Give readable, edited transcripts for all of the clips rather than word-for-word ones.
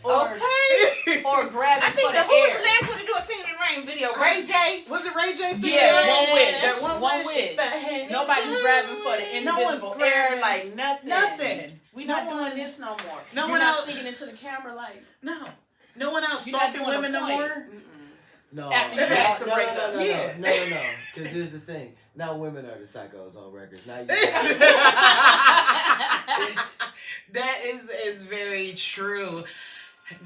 or grabbing for the air. Who was the last one to do a Singing in the Rain video? Ray J? Was it Ray J singing? Yeah, one wish. Nobody's grabbing for the invisible air, like nothing. Nothing. We not doing this no more. No You're one not else singing into the camera like. No one else stalking women no more. Mm-mm. No. After you ask to break up. No. Because here's the thing. Now women are the psychos on records. Now you. That is very true.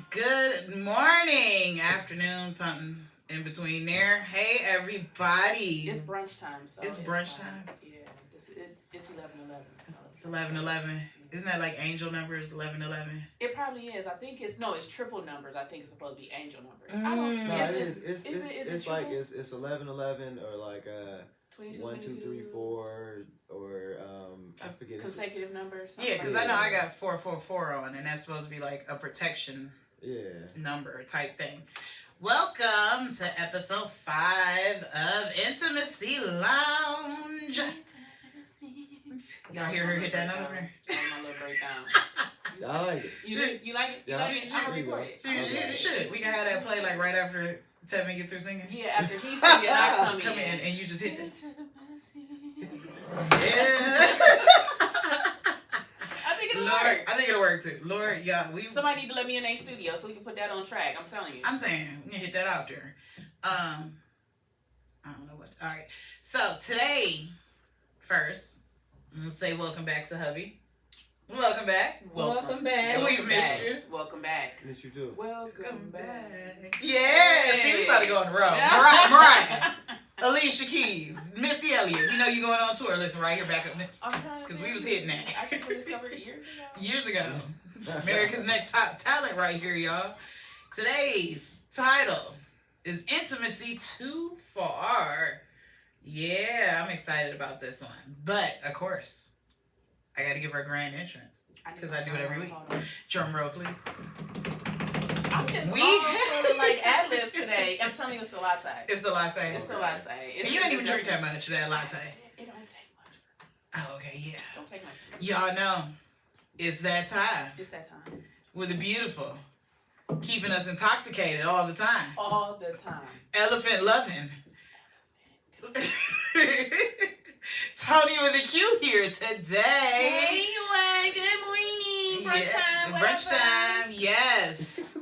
Good morning, afternoon, something in between there. Hey, everybody. It's brunch time. So it's brunch time? Yeah. It's 11:11. So. It's 11:11. Isn't that like angel numbers, 11:11? It probably is. I think it's triple numbers. I think it's supposed to be angel numbers. I No, don't. it's like it's 11:11 or like 22, 1, 2, 3, 4 or I forget consecutive numbers. Yeah, because I know I got 444 on, and that's supposed to be like a protection number type thing. Welcome to episode 5 of Intimacy Lounge. Y'all hear her hit that note over there? My little breakdown. I like it. You like it? You like it? I'm gonna record it. You should. We can have that play like right after Tevin get through singing. Yeah, after he's singing, I come in and you just hit that. Yeah. I think it'll work. I think it'll work too. Lord, yeah, somebody need to let me in a studio so we can put that on track. I'm telling you. I'm saying we can hit that out there. I don't know what. All right. So today, first, I'm gonna say welcome back to hubby. Welcome back. Welcome back. We've missed you. Welcome back. Miss you too. Welcome back. Yeah. See, we about to go on the road. Mariah. Alicia Keys, Missy Elliott. We know you going on tour. Listen, right here, back up, because we was hitting that. I actually discovered it years ago. America's Next Top Talent, right here, y'all. Today's title is "Intimacy Too Far." Yeah, I'm excited about this one, but of course, I got to give her a grand entrance because I do it every week. Drum roll, please. I'm just sort of like ad-libs today. I'm telling you, it's the latte. It's the latte. It's the latte. And you ain't even drink that much of that latte. It don't take much. Oh, okay, yeah. Don't take much. Y'all know, it's that time. It's that time. With the beautiful, keeping us intoxicated all the time. All the time. Elephant loving. Tony with a Q here today. Hey, good morning. Brunch time. Brunch time, yes.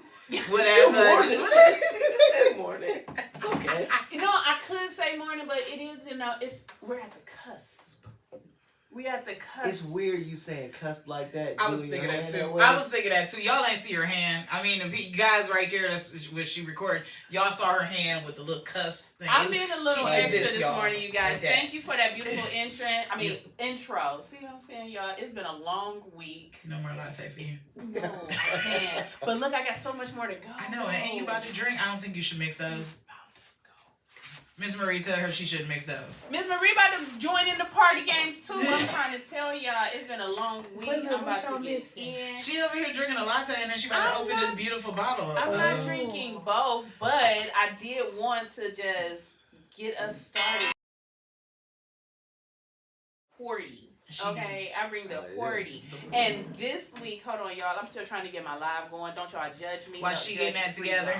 Whatever. Good morning. It's okay. I could say morning, but it is, we're at the cusp. We at the cusp. It's weird you saying cusp like that. I was thinking that too. Y'all ain't see her hand. I mean, the guys right there, that's what she recorded. Y'all saw her hand with the little cusp thing. I'm being a little extra this morning, you guys. Okay. Thank you for that beautiful intro. See what I'm saying, y'all? It's been a long week. No more latte for you. No, I can't. But look, I got so much more to go. I know, and you about to drink. I don't think you should mix those. Miss Marie, tell her she shouldn't mix those. Miss Marie about to join in the party games too. I'm trying to tell y'all, it's been a long week. I'm about to get in. She over here drinking a latte and then she about to open this beautiful bottle. I'm not drinking both, but I did want to just get us started. 40. Okay, I bring the 40. And this week, hold on, y'all. I'm still trying to get my live going. Don't y'all judge me. While she getting that together,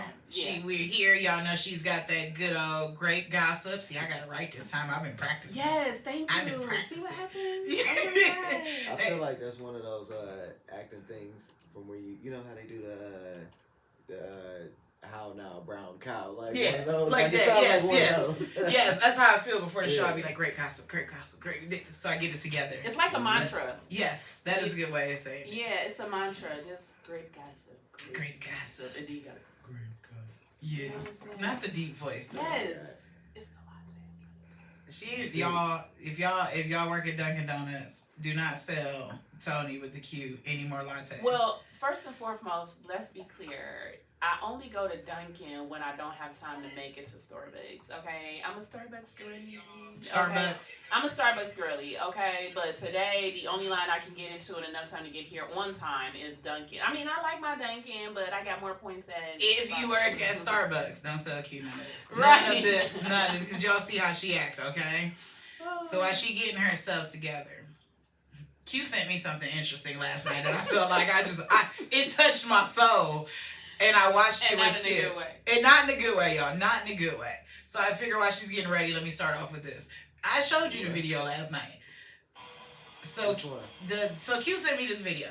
we're here. Y'all know she's got that good old great gossip. See, I got it right this time. I've been practicing. Yes, thank you. I've been practicing. See what happens? I feel like that's one of those acting things from where you know how they do the how now brown cow, like one of those, like that. Yes, that's how I feel before the show. I'd be like, great gossip, great. So I get it together. It's like a mantra. Yes, that is a good way to say it. Yeah, it's a mantra. Just great gossip. Great gossip. And then you got great gossip. Yes, not the deep voice though. Yes, it's the latte. She is, y'all. If y'all work at Dunkin' Donuts, do not sell Tony with the Q any more lattes. Well, first and foremost, let's be clear. I only go to Dunkin' when I don't have time to make it to Starbucks, okay? I'm a Starbucks girly. Starbucks. Okay? I'm a Starbucks girly, okay? But today, the only line I can get into in enough time to get here on time is Dunkin'. I mean, I like my Dunkin', but I got more points than... If you work at Starbucks, don't sell Q none of this. Right. None of this, because y'all see how she act, okay? So while she getting herself together, Q sent me something interesting last night, and I felt like it touched my soul, and I watched it. And not in a good way. And not in a good way, y'all. Not in a good way. So I figure while she's getting ready, let me start off with this. I showed you the video last night. So Q sent me this video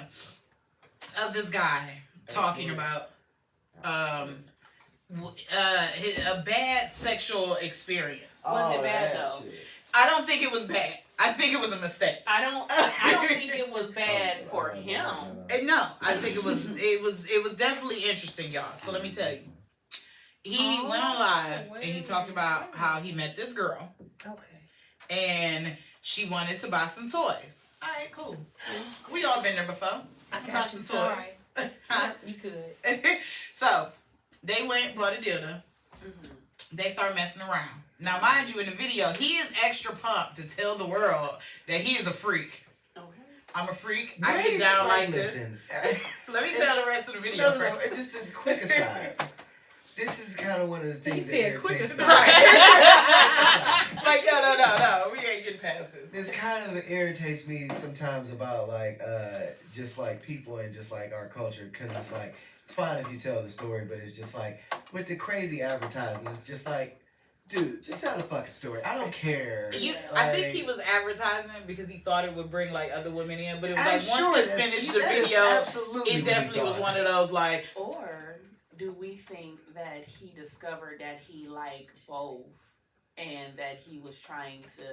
of this guy talking about a bad sexual experience. Was it bad though? Shit. I don't think it was bad. I think it was a mistake. I don't think it was bad for him. No, I think it was definitely interesting, y'all. So let me tell you. He went on live and he talked about how he met this girl. Okay. And she wanted to buy some toys. All right, cool. We all been there before. I Buy got some you. toys. Sorry. You could. So they went, bought a dildo. Mm-hmm. They start messing around. Now, mind you, in the video, he is extra pumped to tell the world that he is a freak. Okay. I'm a freak. I get down like this. Let me tell the rest of the video. No, just a quick aside. This is kind of one of the things. He said quick aside. Right. Like, no. We ain't getting past this. This kind of irritates me sometimes about just like people and just like our culture, because it's like it's fine if you tell the story, but it's just like with the crazy advertisements, it's just like, dude, just tell the fucking story. I don't care. I think he was advertising because he thought it would bring like other women in, but it was like sure once he finished the video, it definitely was one of those like. Or do we think that he discovered that he liked both, and that he was trying to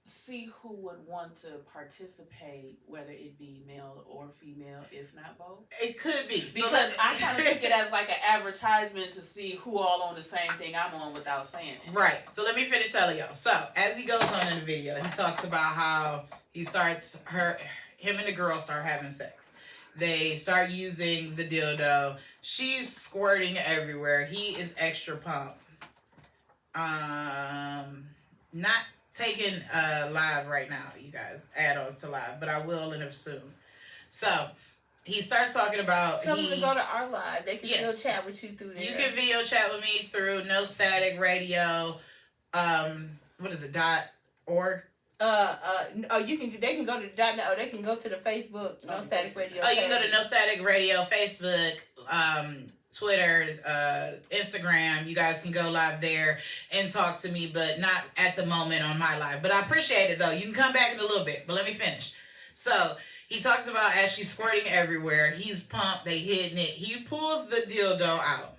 see who would want to participate, whether it be male or female, if not both? It could be. Because I kind of took it as like an advertisement to see who all on the same thing I'm on without saying it. Right. So let me finish telling y'all. So as he goes on in the video, he talks about how him and the girl start having sex. They start using the dildo. She's squirting everywhere. He is extra pumped. Not taking live right now, you guys, add-ons to live, but I will in a soon. So he starts talking about. Tell them to go to our live. They can Yes. still chat with you through there. You can video chat with me through No Static Radio. What is it? .org. You can. They can go to they can go to the Facebook No Static Radio. Oh, you can go to page. No Static Radio, Facebook, Twitter, Instagram. You guys can go live there and talk to me, but not at the moment on my live. But I appreciate it though. You can come back in a little bit, but let me finish. So he talks about as she's squirting everywhere, he's pumped, they hitting it. He pulls the dildo out.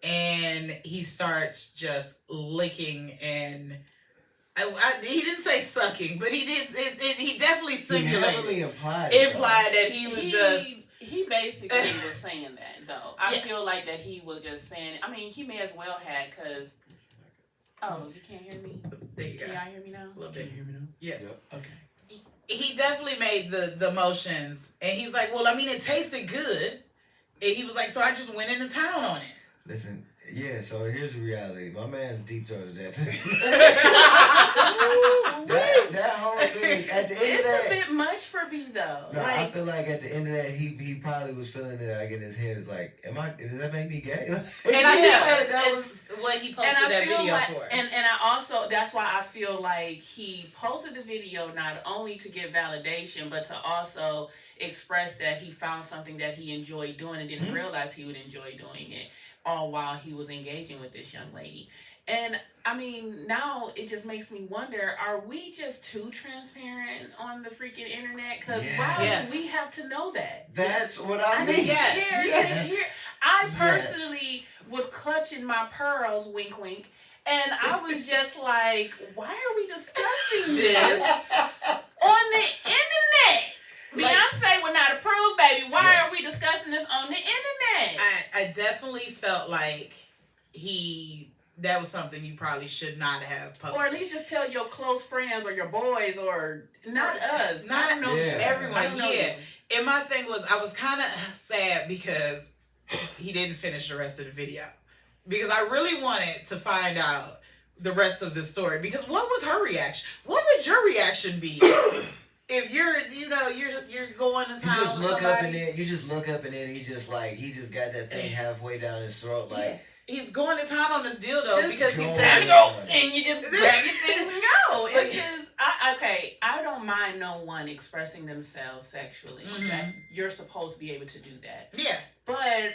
And he starts just licking and he didn't say sucking, but he did. He definitely simulated. Implied that he was just. He basically was saying that though. I feel like that he was just saying. I mean, he may as well had because. Oh, you can't hear me. There you go. Can y'all hear me now? A little bit. Can you hear me now? Yes. Yep. Okay. He definitely made the motions, and he's like, "Well, I mean, it tasted good." And he was like, "So I just went into town on it." Listen, yeah. So here's the reality. My man's deep throated that thing. that whole thing. At the end It's of that, a bit much for me though. no, Like, I feel like at the end of that, he probably was feeling it like in his head. It's like, does that make me gay? And I think that's what he posted and I that feel video like, for. and I also, that's why I feel like he posted the video not only to get validation, but to also express that he found something that he enjoyed doing and didn't realize he would enjoy doing it, all while he was engaging with this young lady. And I mean, now it just makes me wonder, are we just too transparent on the freaking internet? Because why do we have to know that? That's what I mean. mean, yes. I personally was clutching my pearls, wink, wink, and I was just like, why are we discussing this on the internet? Beyonce would not approve, baby. Why are we discussing this on the internet? I definitely felt like that was something you probably should not have posted. Or at least just tell your close friends or your boys, or not us. Not I don't know everyone. I don't know Yeah. you. And my thing was, I was kind of sad because he didn't finish the rest of the video. Because I really wanted to find out the rest of the story. Because what was her reaction? What would your reaction be if you're going to town You just with look somebody? up and then he just got that thing halfway down his throat, like. He's going to town on this dildo Just because he's go. saying, Go, and you just grab your things and go. It's just, I don't mind no one expressing themselves sexually. Mhm. That you're supposed to be able to do that. Yeah. But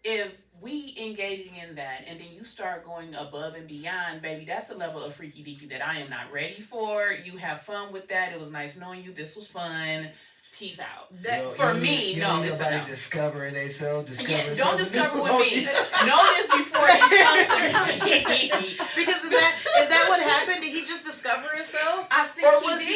if we engaging in that and then you start going above and beyond, baby, that's a level of freaky deaky that I am not ready for. You have fun with that. It was nice knowing you. This was fun. Peace out. That, For me, no, it's a nobody no. discovering themselves. Yeah, don't discover with me. Know this before you come to me. because is that what happened? Did he just discover himself, I think or he was did.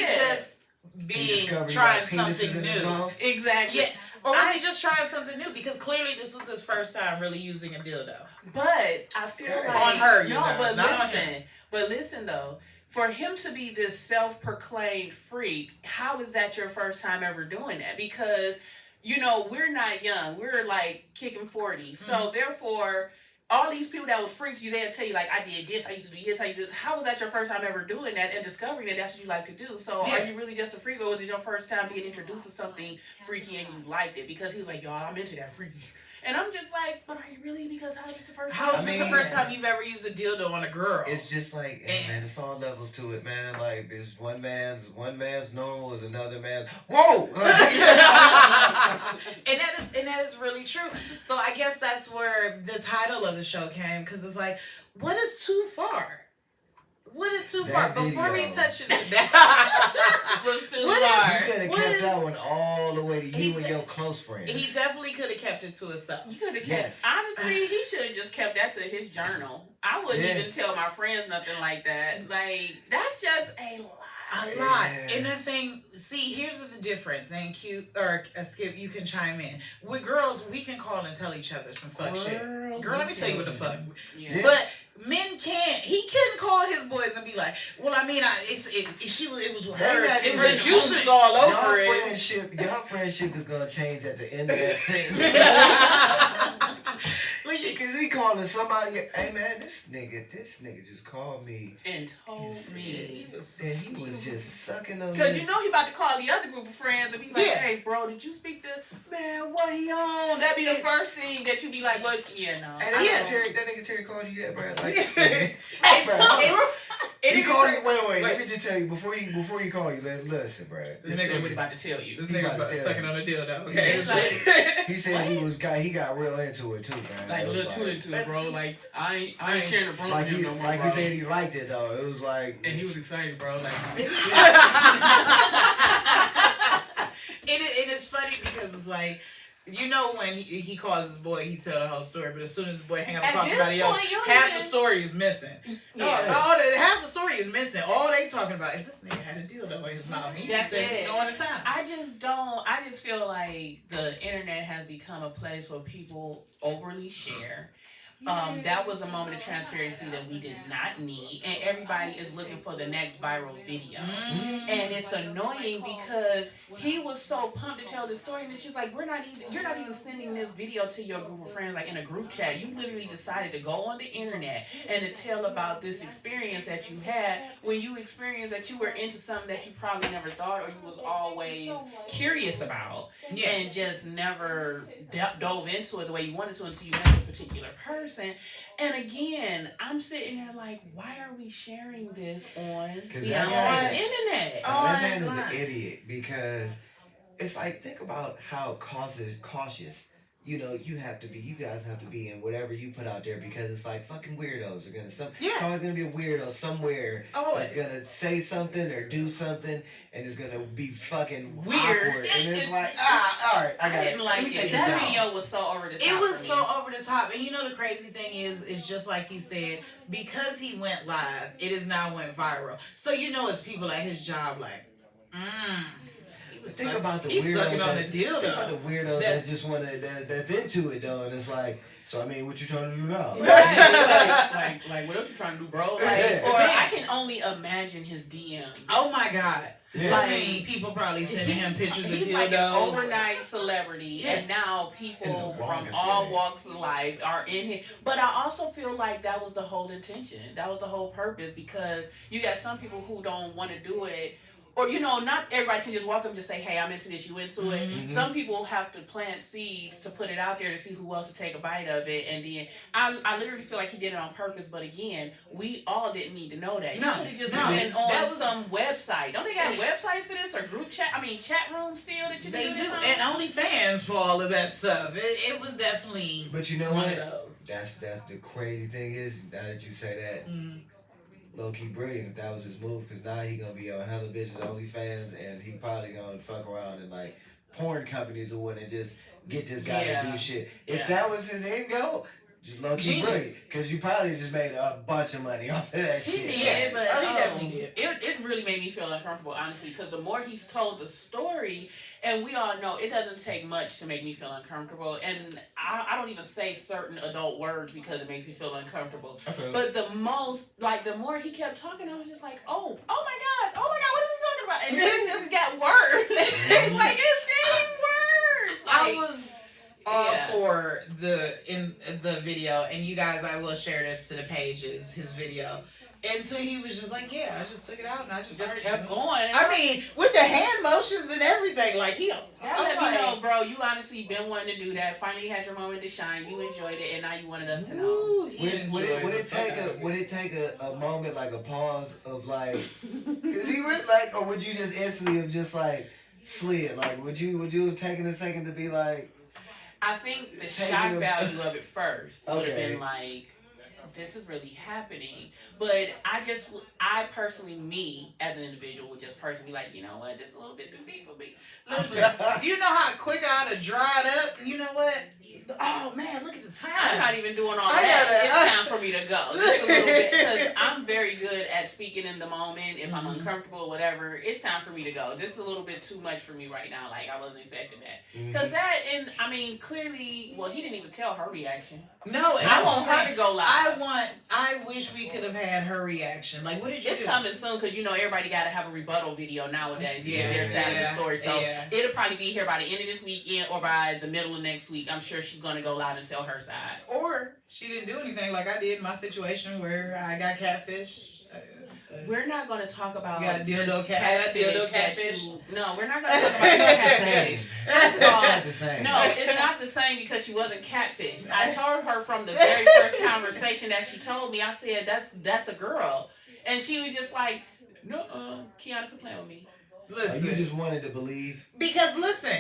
he just trying something new? Exactly. Yeah. Or was he just trying something new? Because clearly this was his first time really using a dildo. But I feel like on her, you no, guys, but not on listen, him. but listen though. For him to be this self-proclaimed freak, how is that your first time ever doing that? Because, you know, we're not young. We're like kicking 40. So therefore, all these people that was freaks, they'll tell you like, I did this, I used to do this, I used to do this. How was that your first time ever doing that and discovering that that's what you like to do? So are you really just a freak, or was it your first time being introduced to something freaky and you liked it? Because he was like, y'all, I'm into that freaky. And I'm just like, but are you really? Because how is this the first time? How is this the first time you've ever used a dildo on a girl? It's just like, hey, man, it's all levels to it, man. Like, it's one man's normal is another man's. Whoa! and that is really true. So I guess that's where the title of the show came, because it's like, what is too far? What is too far? That Before we video. touch it, Was too What is- far. You could have What kept is- that one all the way to He you and t- your close friends. he definitely could have kept it to himself. You could have kept. Yes. Honestly, he should have just kept that to his journal. I wouldn't Yeah. even tell my friends nothing like that. Like that's just a lie. A lot. Yeah. And the thing, see, here's the difference. And Cute or Skip, you can chime in. With girls, we can call and tell each other some fuck shit. Girl, let me tell you what the fuck. Yeah. But men can't. He couldn't call his boys and be like, "Well, I mean, it was with her. They not Her even- juices all over Your it." friendship is gonna change at the end of that sentence. Because he calling somebody, hey man, this nigga just called me And told me. and he was just sucking on Because this. you know he about to call the other group of friends and be like, Yeah. hey, bro, did you speak to, man, what he on? That'd be the first thing that you be like, but, yeah, no. And Yes. that nigga Terry called you yet, bro? Like, Hey, bro, and he it called is you. Wait, crazy. let me just tell you before he call you. Listen, bro. This That's nigga what was he about to tell you. This He nigga was about about to to tell sucking you. on a dildo. Okay, It's like- He said he got real into it too, man. Like, It a was little too into it, bro. Like, I ain't sharing the bro like with him he no more, like bro. he said he liked it though. It was like And he was excited, bro. Like, It is funny because it's like, you know, when he calls his boy, he tell the whole story, but as soon as his boy hang up At across this somebody else, point, you don't half even- the story is missing. yeah. Half the story is missing. All they talking about is this nigga had a dildo in his mouth. He That's said it. he's going to time. I just feel like the internet has become a place where people overly share. That was a moment of transparency that we did not need, and everybody is looking for the next viral video. And it's annoying because he was so pumped to tell this story, and it's just like you're not even sending this video to your group of friends like in a group chat. You literally decided to go on the internet and to tell about this experience that you had when you experienced that you were into something that you probably never thought or you was always curious about, Yeah. and just never dove into it the way you wanted to until you met this particular person. And again, I'm sitting there like, why are we sharing this on the that outside man- internet? that man is online. an idiot because it's like think about how cautious. You know, you guys have to be in whatever you put out there because it's like fucking weirdos are gonna it's always gonna be a weirdo somewhere Always. that's gonna say something or do something and it's gonna be fucking Weird. awkward and it's like alright, I got didn't like Let me take it. this That down. video was so over the top. It was for so me. over the top. And you know the crazy thing is just like you said, because he went live, it is now went viral. So you know it's people at his job like, Think about the he's weirdos. sucking on the Think about dildo. the weirdos that just wanna that's into it though, and it's like, so I mean, what you trying to do now? Right. like, what else you trying to do, bro? Like, Yeah. or I can only imagine his DMs. Oh my God. Yeah. So many people probably sending him pictures of He's like an dildos. overnight celebrity, Yeah. and now In people the from wrongest all way. walks of life are in here. But I also feel like that was the whole intention. That was the whole purpose, because you got some people who don't want to do it or not everybody can just walk up and just say, "Hey, I'm into this. You into it?" Mhm. Some people have to plant seeds to put it out there to see who else to take a bite of it, and then I literally feel like he did it on purpose. But again, we all didn't need to know that. No, He could have just no, been on that was- some website. Don't they got websites for this or group chat? I mean, chat rooms still that you They can do, this on? and OnlyFans for all of that stuff. It was definitely But you know one what? of those. That's the crazy thing is, now that you say that, Mm. low key brilliant if that was his move, because now he gonna be on hella bitches OnlyFans, and he probably gonna fuck around and like porn companies or what and just get this guy to do shit. If Yeah. that was his end goal, just low key Genius. brilliant, because you probably just made a bunch of money off of that He shit. did, Yeah. but Oh, he definitely did. It really made me feel uncomfortable, honestly, because the more he's told the story, and we all know it doesn't take much to make me feel uncomfortable, and I don't even say certain adult words because it makes me feel uncomfortable. But the more he kept talking, I was just like, oh my god, what is he talking about? And then it just got worse. Like it's getting worse. I Like, was all yeah. for in the video, and you guys, I will share this to the pages, his video. Until he was just like, yeah, I just took it out and I just just started kept doing it. going. I mean, with the hand motions and everything, like he. That I'm let like, me know, bro. You honestly been wanting to do that. Finally had your moment to shine. You enjoyed it, and now you wanted us to know. Ooh, he Would enjoyed it the take fuck out of would it take a moment, like a pause of like, is he really like, or would you just instantly have just like slid? Like would you have taken a second to be like, I think the Taking shock a- value of it first would have Okay. been like, this is really happening. But I personally, me as an individual, would just personally be like, you know what, this is a little bit too deep for me. Listen, you know how quick I'd have dried up? You know what? Oh man, look at the time. I'm not even doing all I that. gotta- It's time for me to go. Just a little bit. Because I'm very good at speaking in the moment. If I'm Mhm. uncomfortable or whatever, it's time for me to go. This is a little bit too much for me right now. Like, I wasn't expecting that. mm-hmm. Because that, and I mean, clearly, well, he didn't even tell her reaction. No, and I that's what want I'm her saying. to go live. I wish we could have had her reaction. Like, what did you It's do? coming soon because everybody got to have a rebuttal video nowadays to Yeah, get their side of yeah, the story. So yeah. it'll probably be here by the end of this weekend or by the middle of next week. I'm sure she's going to go live and tell her side. Or she didn't do anything like I did in my situation where I got catfish. We're not going to talk about You got dildo this dildo that catfish? No, we're not going to talk about your catfish. It's not the same. No, it's not the same because she wasn't catfish. I told her from the very first conversation that she told me, I said, that's a girl. And she was just like, no, Kiana, quit playing with me. Listen, You just wanted to believe. because listen,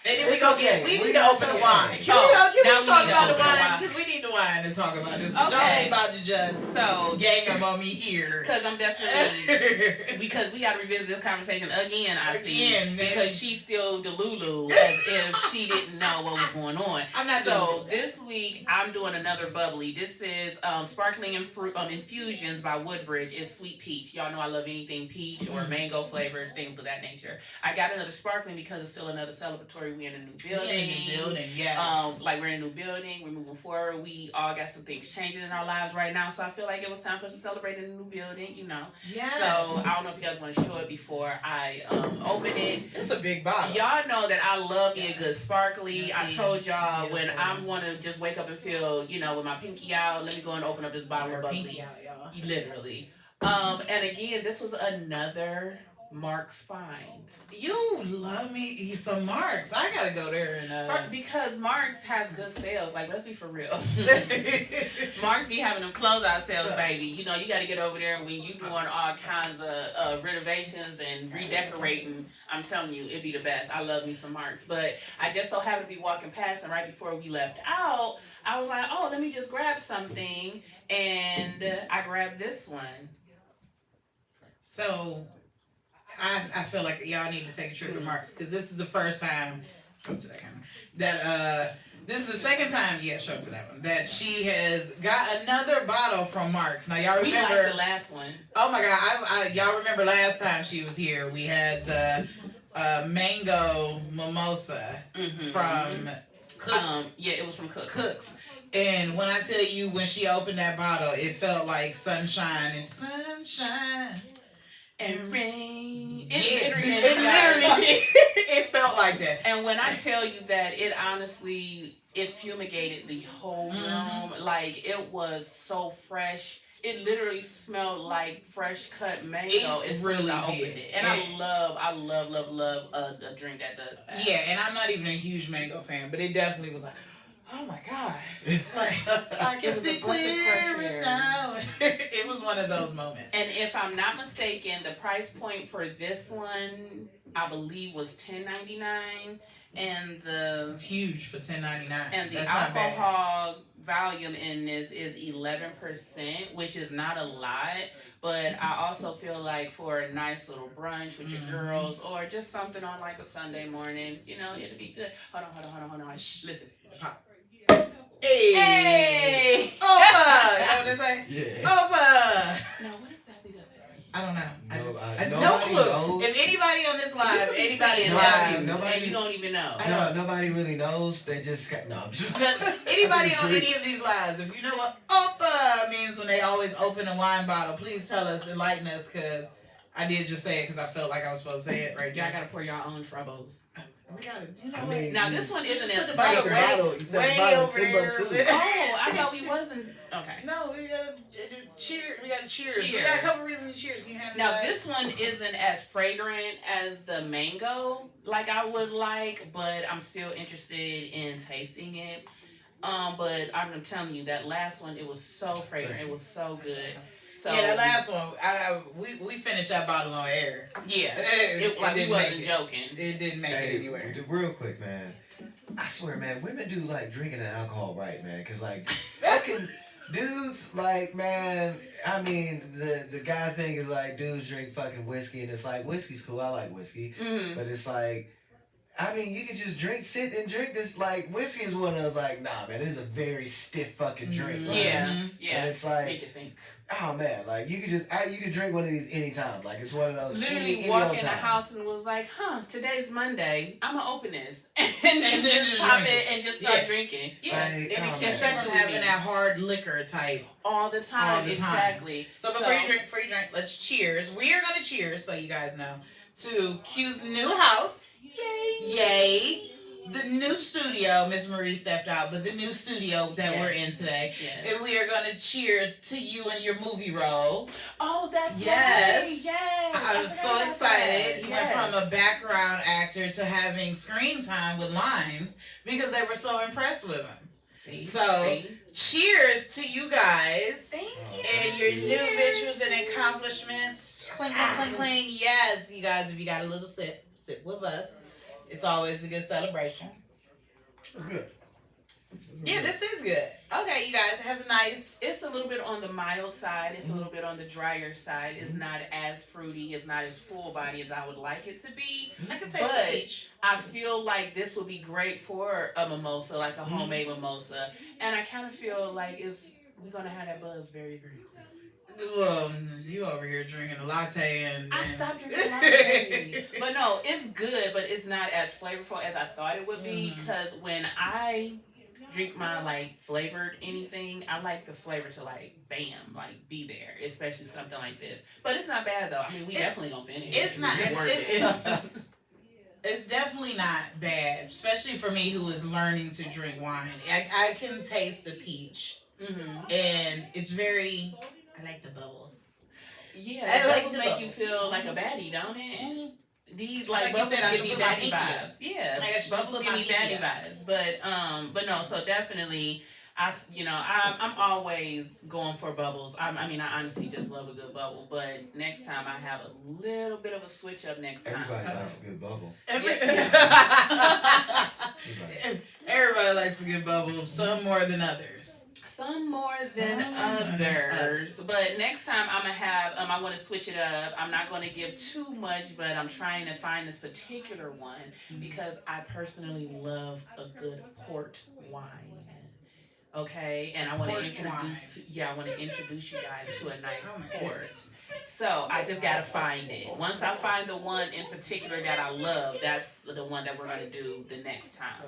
and then It's okay. we We need to got open the some- wine. Can Oh, we now we talk need to about the open the wine? wine. Because we need the wine to talk about this. 'Cause y'all Okay. ain't about to just So, gang up on me here. because I'm definitely, because we got to revisit this conversation again, I see. Again, man. Because she's still delulu as if she didn't know what was going on. I'm not So doing this week I'm doing another bubbly. This is sparkling and fruit infusions by Woodbridge. It's sweet peach. Y'all know I love anything peach or mango flavors, things of that nature. I got another sparkling because it's still another celebratory. We in a new building. Yes. Like we're in a new building. We're moving forward. We all got some things changing in our lives right now. So I feel like it was time for us to celebrate in a new building. Yes. So I don't know if you guys want to show it before I open it. It's a big bottle. Y'all know that I love me a good sparkly. Yes, I told y'all yeah. when I'm want to just wake up and feel, with my pinky out, let me go and open up this bottle Her of bubbly. pinky out, y'all. Literally. And again, this was another Mark's find. You love me. You some Marks. I gotta go there and Because Mark's has good sales. Like, let's be for real. Mark's be having them closeout sales, So- baby. You got to get over there when you doing all kinds of renovations and redecorating. I'm telling you, it'd be the best. I love me some Mark's. But I just so happened to be walking past, and right before we left out, I was like, oh, let me just grab something. And I grabbed this one. So I feel like y'all need to take a trip to Marks because this is the first time. Show to that camera. That this is the second time. Yeah, show to that one. That she has got another bottle from Marks. Now y'all We remember? liked the last one. Oh my God! Y'all remember last time she was here? We had the mango mimosa Mm-hmm. from Cooks. Yeah, it was from Cooks. Cooks. And when I tell you, when she opened that bottle, it felt like sunshine And rain. It literally literally it felt like that. And when I tell you that it honestly, it fumigated the whole room. Mhm. Like, it was so fresh It literally smelled like fresh cut mango It as soon as really I opened did. it. And I love a drink that does that. Yeah, and I'm not even a huge mango fan, but it definitely was like, oh my god, like I It can was see a breath of fresh clear air. now. It was one of those moments. And if I'm not mistaken, the price point for this one, I believe, was $10.99, and It's huge for $10.99. and the That's not bad. alcohol volume in this is 11%, which is not a lot. But I also feel like for a nice little brunch with your girls, or just something on like a Sunday morning, it'll be good. Hold on. Listen. Hey, Hey! Opa! Is that what they say? Yeah. Opa! No, what exactly does that mean? I don't know. I no Nobody clue. knows. If anybody on this live, You be anybody saying live, Nobody- and you don't even know. No, nobody really knows. They just got no. I'm just, anybody on Greek. any of these lives, if you know what Opa means when they always open a wine bottle, please tell us, enlighten us, because I did just say it because I felt like I was supposed to say it right Y'all there. gotta pour your own troubles. We gotta, you know I what? mean, Now this one isn't as Put the bottle fragrant. bottle. You said way bottle, over Timbuktu. there. Oh, I thought we wasn't. Okay. No, we gotta cheer. We gotta cheers. We Cheers. got a couple reasons to cheers. Can you have me Now that? this one isn't as fragrant as the mango like I would like, but I'm still interested in tasting it. But I'm telling you, that last one, it was so fragrant. It was so good. So Yeah, that last one, we finished that bottle on air. yeah, It like we didn't wasn't make it. joking. It didn't make hey, it anywhere. real quick, man. I swear, man, women do like drinking and alcohol right, man. Cause like fucking dudes, like man. I mean, the guy thing is like dudes drink fucking whiskey, and it's like whiskey's cool. I like whiskey, Mm-hmm. but it's like. I mean, you can just sit and drink this. Like whiskey is one of those. Like, nah, man, this is a very stiff fucking drink. Like, Yeah, yeah. And it's Make like, you think. oh man, like you could drink one of these anytime. Like it's one of those. Literally any walk old in the time. house and was like, today's Monday. I'm gonna open this and then just just pop drink it it. and just start Yeah. drinking. Yeah, Like, And it oh, keeps man. you from Especially having me. that hard liquor type. all the time. All the time. Exactly. So before you drink, let's cheers. We are gonna cheers, so you guys know, to Q's new house. Yay! Yay! The new studio, Miss Marie stepped out, but the new studio that we're in today. Yes. And we are gonna cheers to you and your movie role. Oh, that's Yes. right. Yes. I was so forgot about excited. that. He went from a background actor to having screen time with lines because they were so impressed with him. See? So- See? Cheers to you guys Thank you. and your new Cheers. ventures and accomplishments. Clink, clink, clink, clink. Yes, you guys, if you got a little sip with us. It's always a good celebration. It's good. Yeah, this is good. Okay, you guys, it has a nice. It's a little bit on the mild side. It's a little bit on the drier side. It's not as fruity. It's not as full body as I would like it to be. I can taste But- the peach. I feel like this would be great for a mimosa, like a homemade mimosa. And I kind of feel like we're gonna have that buzz very, very quickly. Well, you over here drinking a latte and. I stopped drinking latte. But no, it's good, but it's not as flavorful as I thought it would be. Because when I drink my like flavored anything, I like the flavor to like bam, like be there, especially something like this. But it's not bad though. I mean, we It's- definitely gonna finish. it's it. not- worth it's- it. It's definitely not bad, especially for me who is learning to drink wine. I can taste the peach, Mhm. and it's very. I like the bubbles. Yeah, I like bubbles the make you bubbles. feel like a baddie, don't it? These like Like you bubbles said, I give should me put my baddie pinky vibes. up. Yeah, Like I should bubbles put give my me pinky baddie up. vibes. But no. So definitely, I'm always going for bubbles. I honestly just love a good bubble. But next time I have a little bit of a switch up next time. Everybody likes a good bubble. Everybody likes a good bubble, some more than others. Some more than Some others. But next time I'm gonna have I want to switch it up. I'm not gonna give too much, but I'm trying to find this particular one because I personally love a good port wine. Okay, and I want to Port introduce I want to introduce you guys to a nice Oh my port. goodness. So I just gotta find it. Once I find the one in particular that I love, that's the one that we're gonna do the next time.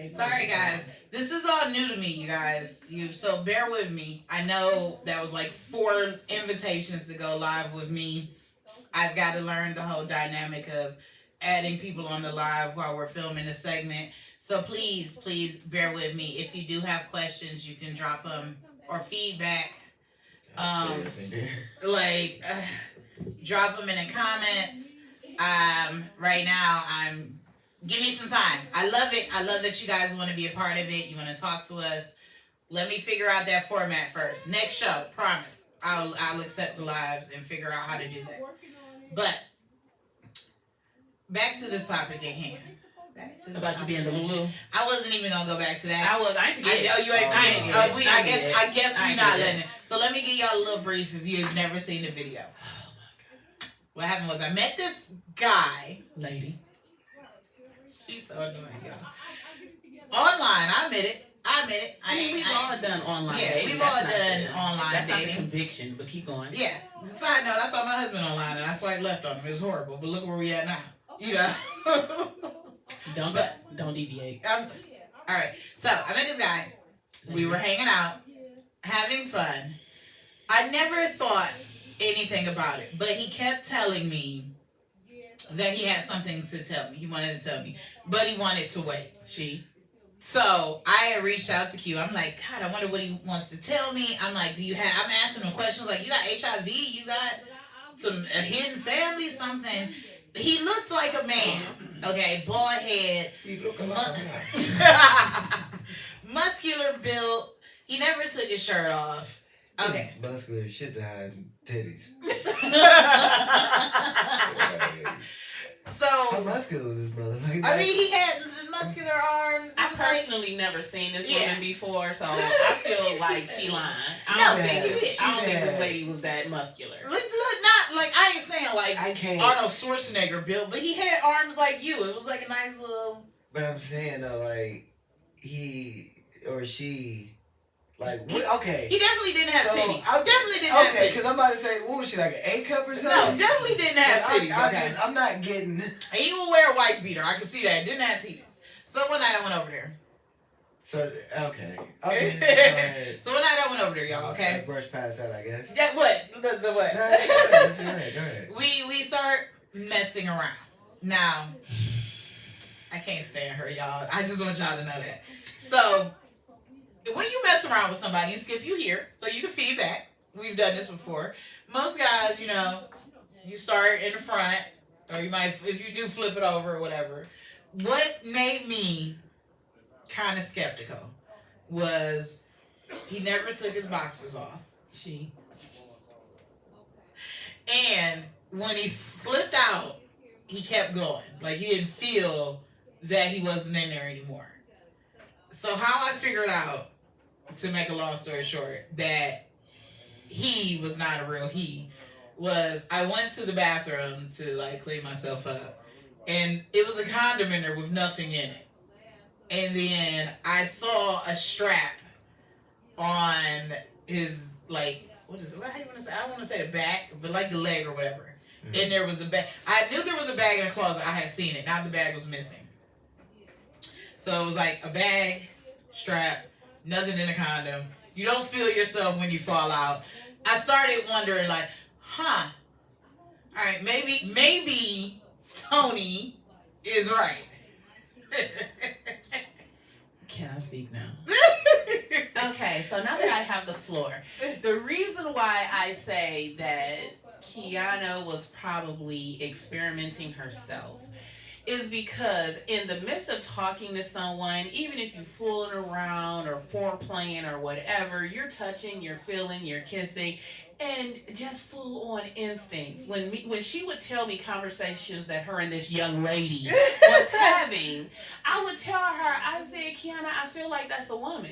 Sorry guys, this is all new to me, you guys. So bear with me. I know that was like 4 invitations to go live with me. I've got to learn the whole dynamic of adding people on the live while we're filming a segment. So please bear with me. If you do have questions, you can drop them or feedback, Yeah, they did. like drop them in the comments. Right now, give me some time. I love it. I love that you guys want to be a part of it. You want to talk to us. Let me figure out that format first. Next show, promise. I'll accept the lives and figure out how to do that. But back to this topic at hand. About you being the Lulu. I wasn't even gonna go back to that. I ain't forget. You ain't forget. I guess we not letting it. So let me give y'all a little brief if you've never seen the video. Oh my God. What happened was I met this guy. Lady. She's so annoying, y'all. Online, I admit it. I mean, we've all done online dating. We've That's all not done good. online That's dating. not a conviction, but keep going. Yeah. Side note, I saw my husband online and I swiped left on him. It was horrible, but look where we at now. You know. Don't deviate. All right. So I met this guy. We were hanging out, having fun. I never thought anything about it, but he kept telling me that he had something to tell me. He wanted to tell me, but he wanted to wait. So I had reached out to Q. I'm like, God, I wonder what he wants to tell me. I'm like, I'm asking him questions like, you got HIV? You got a hidden family, something? He looked like a man. Okay, bald head. He look like a man. Muscular built. He never took his shirt off. Okay. Muscular shit to hide titties. So how muscular was this motherfucker? I mean, he had muscular arms. I've personally never seen this woman before, so I feel like she lying. I don't think this lady was that muscular. Look, not like I ain't saying like I can't. Arnold Schwarzenegger built, but he had arms like you. It was like a nice little. But I'm saying though, like he or she. Like, okay. He definitely didn't have titties. I definitely didn't have titties. Okay, because I'm about to say, what was she, like an A cup or something? No, definitely didn't have titties. I'm not getting... He would wear a white beater. I can see that. Didn't have titties. So one night I went over there. So, okay. So one night I went over there, y'all, okay? I brush past that, I guess. Yeah, what? The what? No, go ahead. We start messing around. Now, I can't stand her, y'all. I just want y'all to know that. So... when you mess around with somebody and skip you here, so you can feedback. We've done this before. Most guys, you know, you start in the front, or you might, if you do flip it over or whatever. What made me kind of skeptical was he never took his boxers off. And when he slipped out, he kept going. Like he didn't feel that he wasn't in there anymore. So how I figured out, to make a long story short, that he was not a real he, was I went to the bathroom to like clean myself up, and it was a condom in there with nothing in it. And then I saw a strap on his, like, what is it? How you want to say? I don't want to say the back, but like the leg or whatever. Mm-hmm. And there was a bag. I knew there was a bag in the closet. I had seen it. Now the bag was missing. So it was like a bag, strap, nothing in a condom. You don't feel yourself when you fall out. I started wondering, like, all right, maybe Tony is right. Can I speak now? Okay, so now that I have the floor, the reason why I say that Kiana was probably experimenting herself is because in the midst of talking to someone, even if you're fooling around or foreplaying or whatever, you're touching, you're feeling, you're kissing, and just full on instincts. When she would tell me conversations that her and this young lady was having, I would tell her, I said, Kiana, I feel like that's a woman.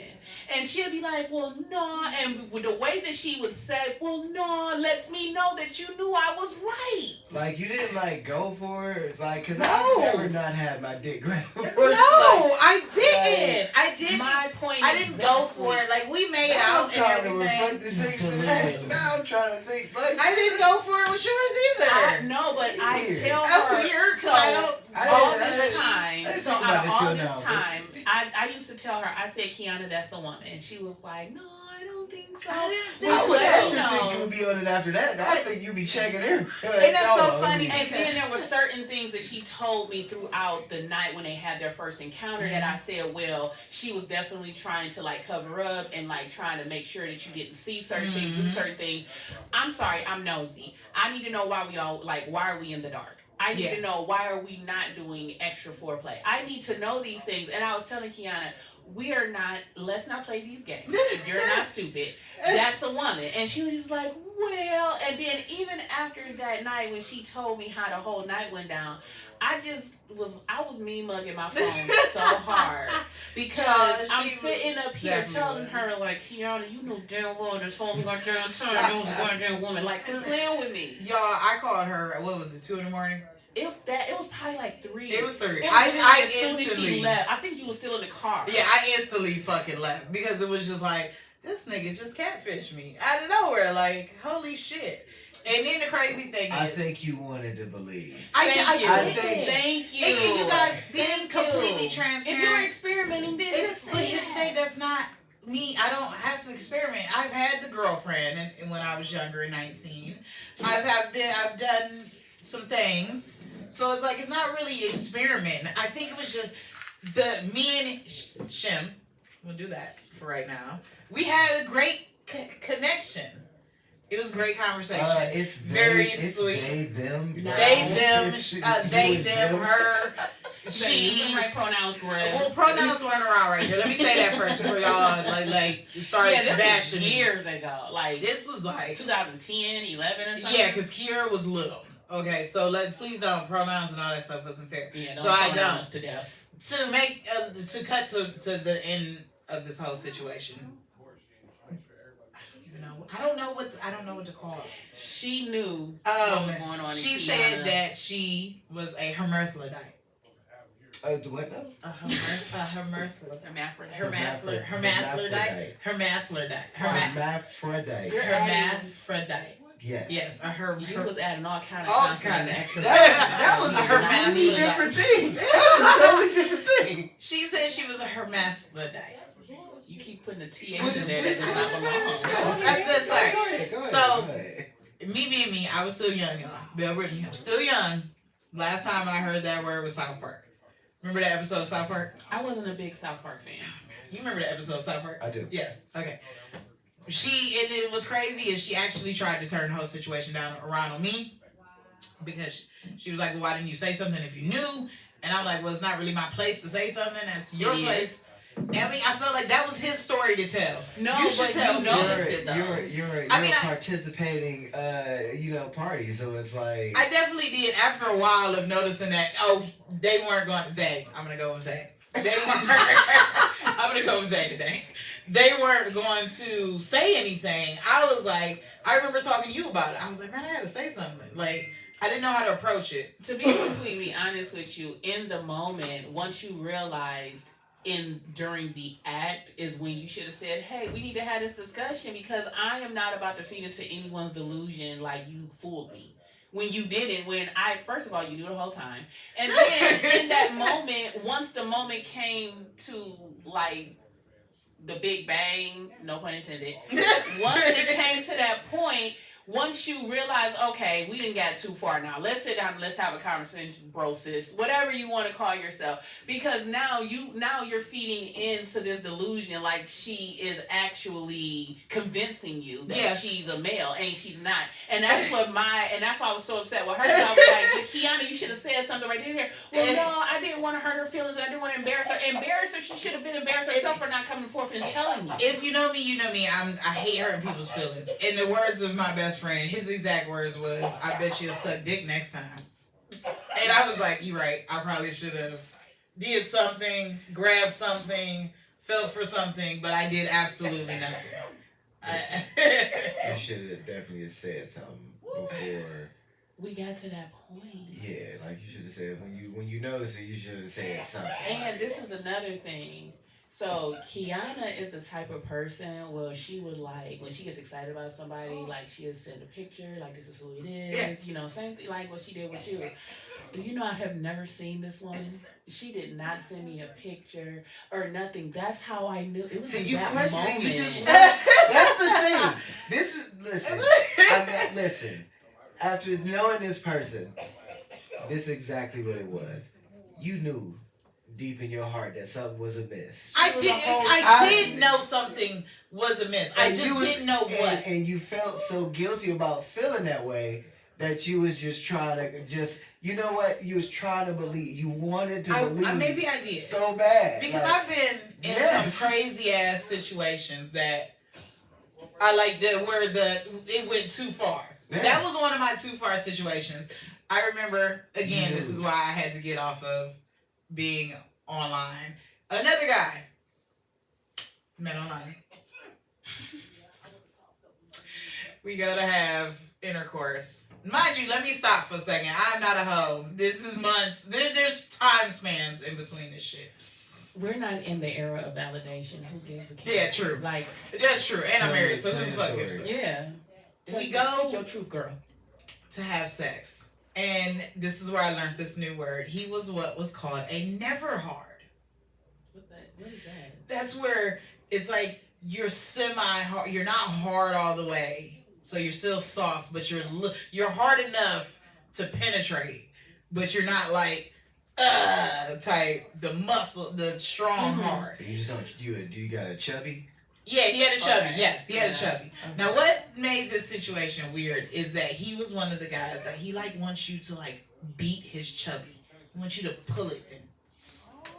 And she'd be like, well, no. And with the way that she would say, well, no, lets me know that you knew I was right. Like, you didn't, like, go for it? Like, because No. I've never not had my dick grabbed before. No, I didn't. I didn't. My point I didn't go for it. Like, we made out and everything. Now I'm trying to think. Like, I didn't go for it with yours either. No, but I Weird. tell I'm her. weird, So I don't. all I this didn't time, so think out about of it all till this now, but- time, I used to tell her, I said, Kiana, that's a woman. And she was like, no, I don't think so. I didn't I think would so. actually No. think you would be on it after that. I think you'd be checking in. And that's so funny. And then there were certain things that she told me throughout the night when they had their first encounter that I said, well, she was definitely trying to like cover up and like trying to make sure that you didn't see certain things, do certain things. I'm sorry, I'm nosy. I need to know why why are we in the dark? I need to know why are we not doing extra foreplay. I need to know these things. And I was telling Kiana, let's not play these games. You're not stupid. That's a woman. And she was just like, well, and then even after that night when she told me how the whole night went down, I was mean mugging my phone so hard because I'm sitting up here telling her like, Kiana, you know damn well this whole goddamn time there was a goddamn woman like playing with me. Y'all, I called her. What was it? 2 in the morning. It was probably like 3. It was 3. It was I as soon as instantly she left. I think you were still in the car. Yeah, I instantly fucking left because it was just like, this nigga just catfished me out of nowhere. Like, holy shit. And then the crazy thing is, I think you wanted to believe. Thank you. Thank you. And you guys being completely transparent. If you're experimenting, then but here's the thing, that's not me. I don't have to experiment. I've had the girlfriend and when I was younger, 19. I've done some things. So it's like, it's not really experimenting. I think it was just me and Shem, we'll do that for right now. We had a great connection. It was great conversation. It's very it's sweet. They, them. No. They, them, It's they, you, them, her, She. she. Right pronouns were. Well, pronouns weren't around right here. Let me say that first before y'all like start this bashing was me. years ago. Like This was like 2010, 11 or something. yeah, because Kiera was little. Okay, so please don't pronouns and all that stuff wasn't fair. Yeah, so I pronounce don't to death. to make to cut to the end of this whole situation. I don't know what to call it. She knew what was going on. She in said Kiana. that she was a hermaphrodite. What now? Hermaphrodite. Yes, You was adding all kind of All consonants kind and of- extra. that was a completely hermaphrodite. different thing. That's a totally different thing. She said she was a hermaphrodite. You keep putting the TH Well, in just- there. That does just- not belong. That's just like- Go ahead, So- go ahead. Me being me, I was still young, y'all. Bear with me. I'm still young. Last time I heard that word was South Park. Remember that episode of South Park? I wasn't a big South Park fan. You remember that episode of South Park? I do. Yes. Okay. And it was crazy is she actually tried to turn the whole situation around on me because she was like, well, why didn't you say something if you knew? And I'm like, well, it's not really my place to say something. That's your place. I mean, I felt like that was his story to tell. No, You should but tell you me. noticed it though. You're I mean, a participating, party. So it's like I definitely did after a while of noticing that, they weren't going to, I'm going to go with that. They weren't, I'm going to go with they today. They weren't going to say anything. I was like, I remember talking to you about it. I was like, man, I had to say something. Like, I didn't know how to approach it. To be completely honest with you, in the moment, once you realized during the act is when you should have said, hey, we need to have this discussion because I am not about to feed into anyone's delusion like you fooled me. When you didn't, first of all, you knew the whole time. And then in that moment, once the moment came to like the big bang, no pun intended, once it came to that point, once you realize, okay, we didn't get too far now. Let's sit down and let's have a conversation, bro, sis. Whatever you want to call yourself. Because now you're feeding into this delusion like she is actually convincing you that she's a male and she's not. And that's why I was so upset with her. I was like, but Kiana, you should have said something right there. Well, no, I didn't want to hurt her feelings and I didn't want to embarrass her. She should have been embarrassed herself for not coming forth and telling you. If you know me, you know me. I hate hurting people's feelings. In the words of my best friend, his exact words was, I bet you'll suck dick next time. And I was like, you're right. I probably should have did something, grabbed something, felt for something, but I did absolutely nothing. you should have definitely said something before we got to that point. Yeah, like you should have said when you notice it, you should have said something. And this is another thing. So Kiana is the type of person, well, she would like, when she gets excited about somebody, like she'll send a picture, like this is who it is, same thing like what she did with you. Do you know I have never seen this woman She did not send me a picture or nothing. That's how I knew it was. See, in you that questioning, moment. you just that's the thing. This is listen. After knowing this person, this is exactly what it was. You knew deep in your heart that something was amiss. I did know something was amiss. I just didn't know what. And you felt so guilty about feeling that way that you was just trying to you know what? You was trying to believe. You wanted to believe. Maybe I did. So bad. Because I've been in some crazy ass situations that I like where it went too far. Yeah. That was one of my too far situations. I remember, again, this is why I had to get off of being online. Another guy met online. We go to have intercourse. Mind you, let me stop for a second. I'm not a hoe. This is months. There's time spans in between this shit. We're not in the era of validation. Who gives a Yeah, true. Like that's true. And I'm married, so who the fuck gives a yeah. We go your truth, girl. To have sex. And this is where I learned this new word. He was what was called a never hard. What is that? That's where it's like you're semi-hard. You're not hard all the way, so you're still soft, but you're hard enough to penetrate, but you're not like type the muscle, the strong hard. You just don't. Do you got a chubby? Yeah, he had a chubby. Okay. Yes, he had a chubby. Okay. Now, what made this situation weird is that he was one of the guys that he like wants you to like beat his chubby. He wants you to pull it and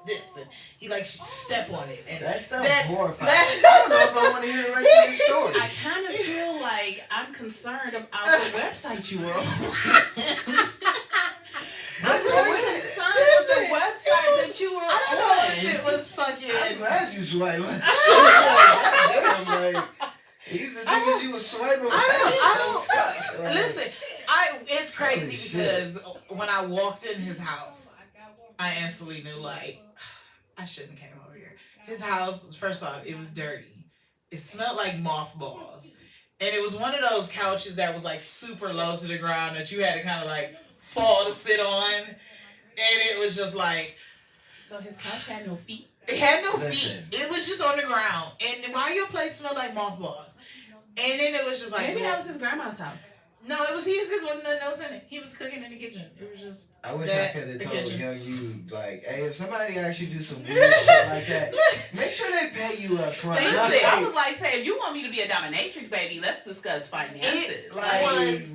this, and he likes you to step on it. And that's horrifying. I don't know if I want to hear the rest of the story. I kind of feel like I'm concerned about the website you were on. I'm really concerned with the website that you were on. I don't know if it was fucking. I'm glad you swiped. Damn, like these are niggas you were swiping. I don't. Listen, it's crazy because when I walked in his house, I instantly knew like I shouldn't have came over here. His house, first off, it was dirty. It smelled like mothballs, and it was one of those couches that was like super low to the ground that you had to kind of like fall to sit on, and it was just like. So his couch had no feet? It had no feet. It was just on the ground. And why your place smelled like mothballs? And then it was just like... Maybe that was his grandma's house. No, it was his. It wasn't nothing else in it. He was cooking in the kitchen. It was just... I wish I could have told young you, like, hey, if somebody actually do some weird shit like that, make sure they pay you up front. I was like, say, if you want me to be a dominatrix, baby, let's discuss finances. It was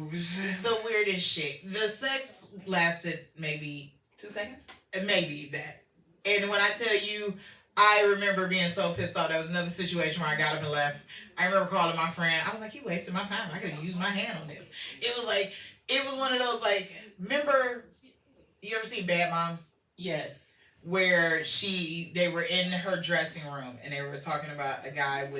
the weirdest shit. The sex lasted maybe... 2 seconds? Maybe that. And when I tell you, I remember being so pissed off. That was another situation where I got up and left. I remember calling my friend. I was like, he wasted my time. I could have used my hand on this. It was one of those, like, remember, you ever seen Bad Moms? Yes. Where they were in her dressing room and they were talking about a guy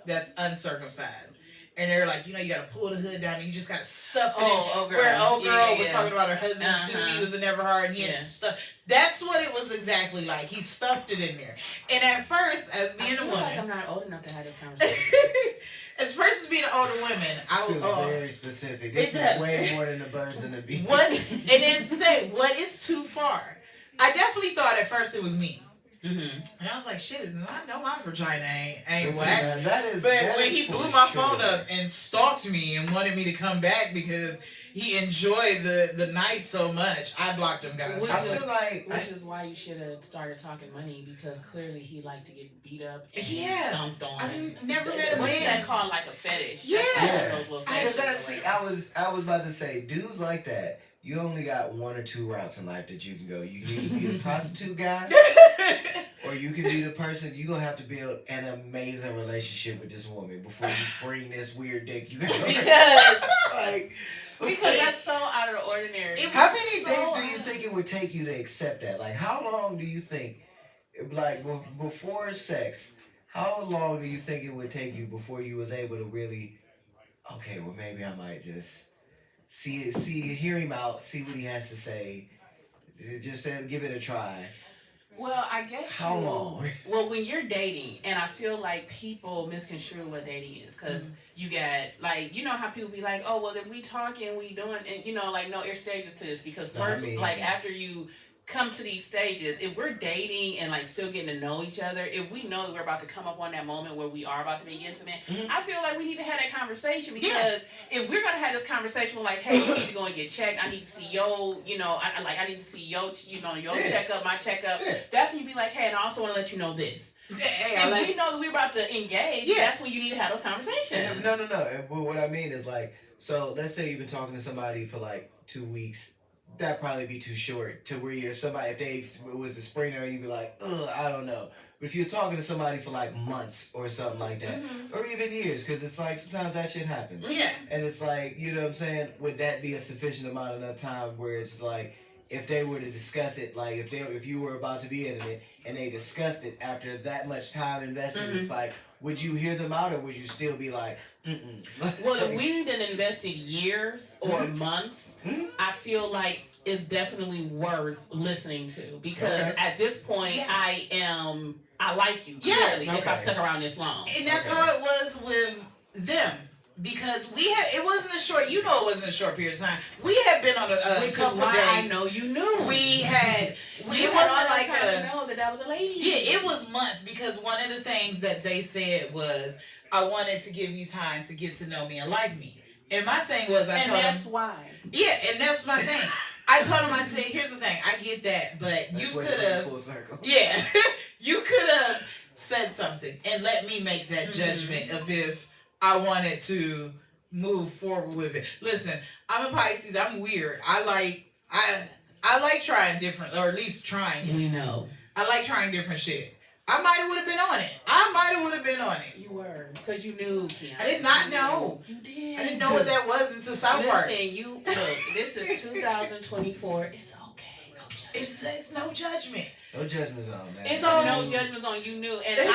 that's uncircumcised. And they're like, you got to pull the hood down and you just got to stuff it in. Oh, girl. Where old girl was talking about her husband too. He was a never hard and he had stuff. That's what it was exactly like. He stuffed it in there. And at first, as being a woman. Like I'm not old enough to have this conversation. As first as being an older woman, I was very specific. This is way more than the birds and the bees. And then today, what is too far? I definitely thought at first it was me. Mm-hmm. And I was like, shit, I know my vagina ain't whack. But when he blew my phone up and stalked me and wanted me to come back because he enjoed the night so much, I blocked him, guys. Which is why you should have started talking money, because clearly he liked to get beat up and stomped on. I've never met a What's man that called, like a fetish? Yeah. I was about to say, dudes like that. You only got one or two routes in life that you can go. You can either be the prostitute guy, or you can be the person. You're going to have to build an amazing relationship with this woman before you spring this weird dick you got. Because that's so out of the ordinary. How many days do you think it would take you to accept that? Like, how long do you think, like, before sex, how long do you think it would take you before you was able to really, okay, well, maybe I might just... hear him out, see what he has to say, just give it a try. Well, I guess how long? Well, when you're dating, and I feel like people misconstrue what dating is, because you get, like, how people be like, oh, well, if we talking, we doing, and, like, no, there's stages to this, because first, like, after you come to these stages, if we're dating and like still getting to know each other, if we know that we're about to come up on that moment where we are about to be intimate, I feel like we need to have that conversation, because if we're gonna have this conversation, we're like, hey, you need to go and get checked. I need to see your, I need to see your, your checkup, my checkup. That's when you be like, hey, and I also want to let you know this. If we know that we're about to engage, that's when you need to have those conversations. No. But what I mean is like, so let's say you've been talking to somebody for like 2 weeks. That'd probably be too short to where you're somebody, if it was the springer, you'd be like, ugh, I don't know. But if you're talking to somebody for like months or something like that, or even years, because it's like sometimes that shit happens. Yeah. And it's like, you know what I'm saying? Would that be a sufficient amount enough time where it's like, if they were to discuss it, like if you were about to be in it and they discussed it after that much time invested, it's like, would you hear them out or would you still be like, Well, if we done invested years or months, I feel like it's definitely worth listening to, because at this point I like you, clearly, if I stuck around this long. And that's how it was with them. Because it wasn't a short, it wasn't a short period of time. We had been on a couple days. I know you knew. It wasn't like to know that was a lady. Yeah, it was months, because one of the things that they said was, I wanted to give you time to get to know me and like me. And my thing was, I told them. And that's why. Yeah, and that's my thing. I told him, I said, here's the thing, I get that, but you could have. Yeah, you could have said something and let me make that judgment of if I wanted to move forward with it. Listen, I'm a Pisces. I'm weird. I like trying different, or at least trying it. We know. I like trying different shit. I might have would have been on it. You were, because you knew, Kiana. I did not know. You did. I didn't know what that was until South Park. Listen, look, this is 2024. It's okay. No judgment. It's no judgment. No judgments on, man. It's no judgments on. You knew, and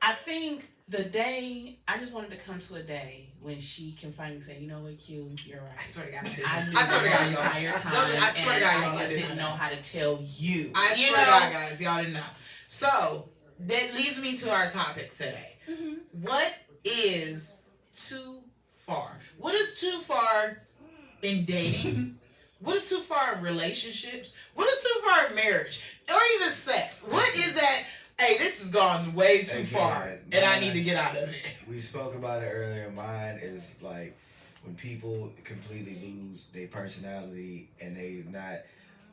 I think. The day, I just wanted to come to a day when she can finally say, you know what, Q, you're right. I swear to God, I knew the entire time. I swear to God, y'all I just didn't know how to tell you. I swear to God, guys, y'all didn't know. So, that leads me to our topic today. What is too far? What is too far in dating? What is too far in relationships? What is too far in marriage? Or even sex? What is that? Hey, this has gone way too far, and I need to get out of it. We spoke about it earlier. Mine is like when people completely lose their personality and they not,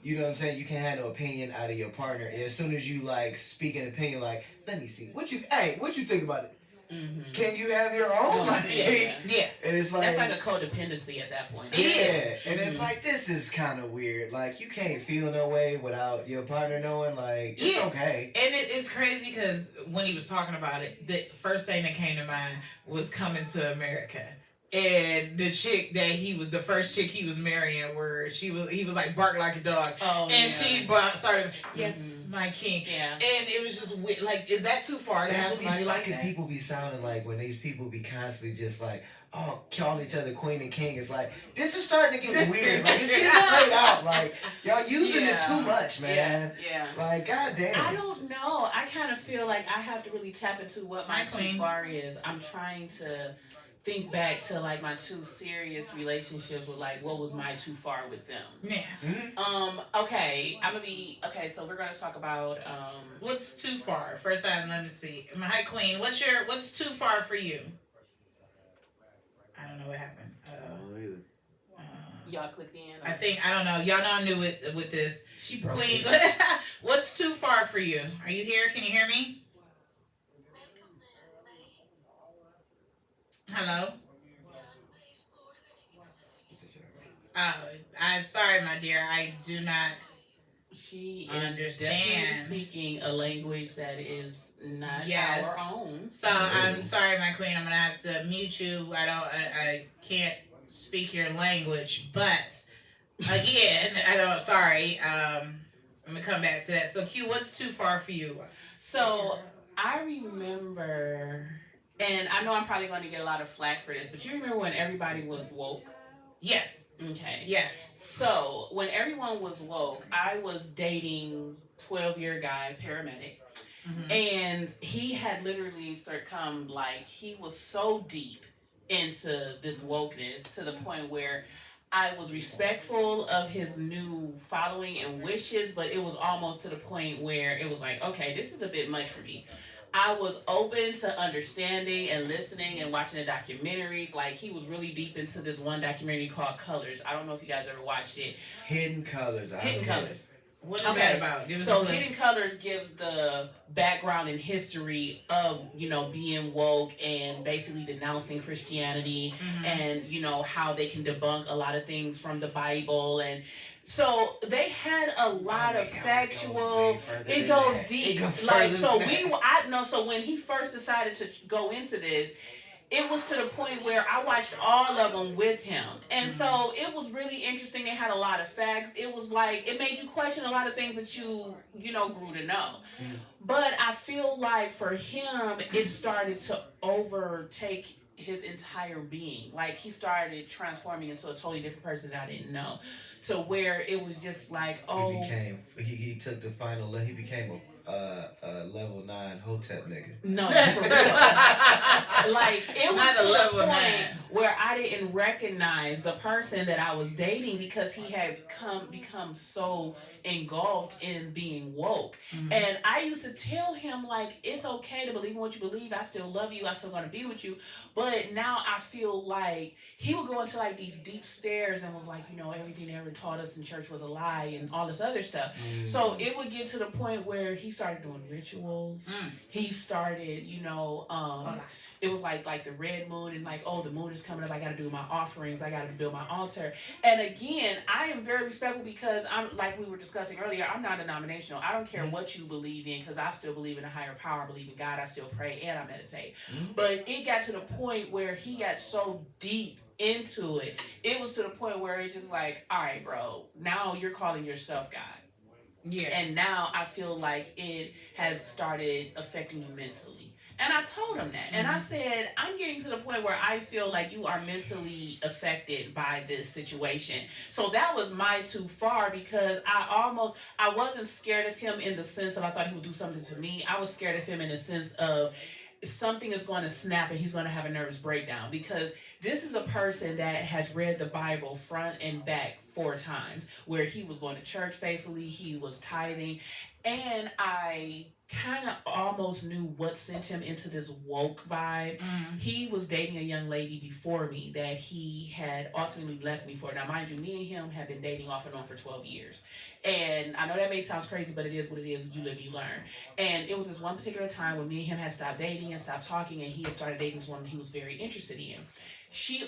you know what I'm saying? You can't have no opinion out of your partner. And as soon as you like speak an opinion, like, let me see, what you think about it? Can you have your own? Yeah. And it's like that's like a codependency at that point. Yeah. And it's like, this is kind of weird. Like, you can't feel no way without your partner knowing. Like, it's okay. And it's crazy because when he was talking about it, the first thing that came to mind was Coming to America. And the chick that the first chick he was marrying, where he was like bark like a dog, she started, yes, my king, and it was just like, is that too far to have somebody like that? People be sounding like when these people be constantly just like, oh, call each other queen and king. It's like, this is starting to get weird. Like, it's getting played out. Like, y'all using it too much, man. Yeah. Like, goddamn. I don't know. I kind of feel like I have to really tap into what my too far is. I'm trying to think back to like my two serious relationships with like what was my too far with them. Yeah. Okay. So we're gonna talk about what's too far. First time, let me see. Hi Queen. What's too far for you? I don't know what happened. Y'all clicked in. I don't know. Y'all know I'm new with this. She broke Queen. What's too far for you? Are you here? Can you hear me? Hello? I'm sorry, my dear. I do not She is definitely speaking a language that is not our own. So I'm sorry, my queen. I'm gonna have to mute you. I can't speak your language, but again, sorry. I'm gonna come back to that. So Q, what's too far for you? So I remember, and I know I'm probably going to get a lot of flack for this, but you remember when everybody was woke? Yes. Okay. Yes. So when everyone was woke, I was dating 12-year guy, paramedic, and he had literally succumbed. Like, he was so deep into this wokeness to the point where I was respectful of his new following and wishes, but it was almost to the point where it was like, okay, this is a bit much for me. I was open to understanding and listening and watching the documentaries. Like, he was really deep into this one documentary called Colors. I don't know if you guys ever watched it. Hidden Colors. Hidden Colors. What is that about? So Hidden Colors gives the background and history of, being woke and basically denouncing Christianity, and, how they can debunk a lot of things from the Bible. And so they had a lot of factual. It goes deep. So when he first decided to go into this, it was to the point where I watched all of them with him. And so it was really interesting. They had a lot of facts. It was like, it made you question a lot of things that you grew to know. But I feel like for him, it started to overtake his entire being. Like, he started transforming into a totally different person that I didn't know. So where it was just like, he took the final level. He became a level 9 Hotep nigga. No, for real. Like, it was Not a to level the point 9. where I didn't recognize the person that I was dating because he had become so engulfed in being woke. And I used to tell him, like, it's okay to believe in what you believe. I still love you. I still gonna be with you. But now I feel like he would go into like these deep stares and was like, everything they ever taught us in church was a lie and all this other stuff. So it would get to the point where he started doing rituals. He started, it was like the red moon and like, the moon is coming up. I got to do my offerings. I got to build my altar. And again, I am very respectful because I'm, like we were discussing earlier, I'm not denominational. I don't care what you believe in because I still believe in a higher power. I believe in God. I still pray and I meditate. But it got to the point where he got so deep into it. It was to the point where it's just like, all right, bro, now you're calling yourself God. Yeah. And now I feel like it has started affecting you mentally. And I told him that. And I said, I'm getting to the point where I feel like you are mentally affected by this situation. So that was my too far because I wasn't scared of him in the sense of I thought he would do something to me. I was scared of him in the sense of something is going to snap and he's going to have a nervous breakdown because this is a person that has read the Bible front and back 4 times where he was going to church faithfully, he was tithing, and I kind of almost knew what sent him into this woke vibe. He was dating a young lady before me that he had ultimately left me for. Now, mind you, me and him have been dating off and on for 12 years. And I know that may sound crazy, but it is what it is. You live, you learn. And it was this one particular time when me and him had stopped dating and stopped talking, and he had started dating this woman he was very interested in. He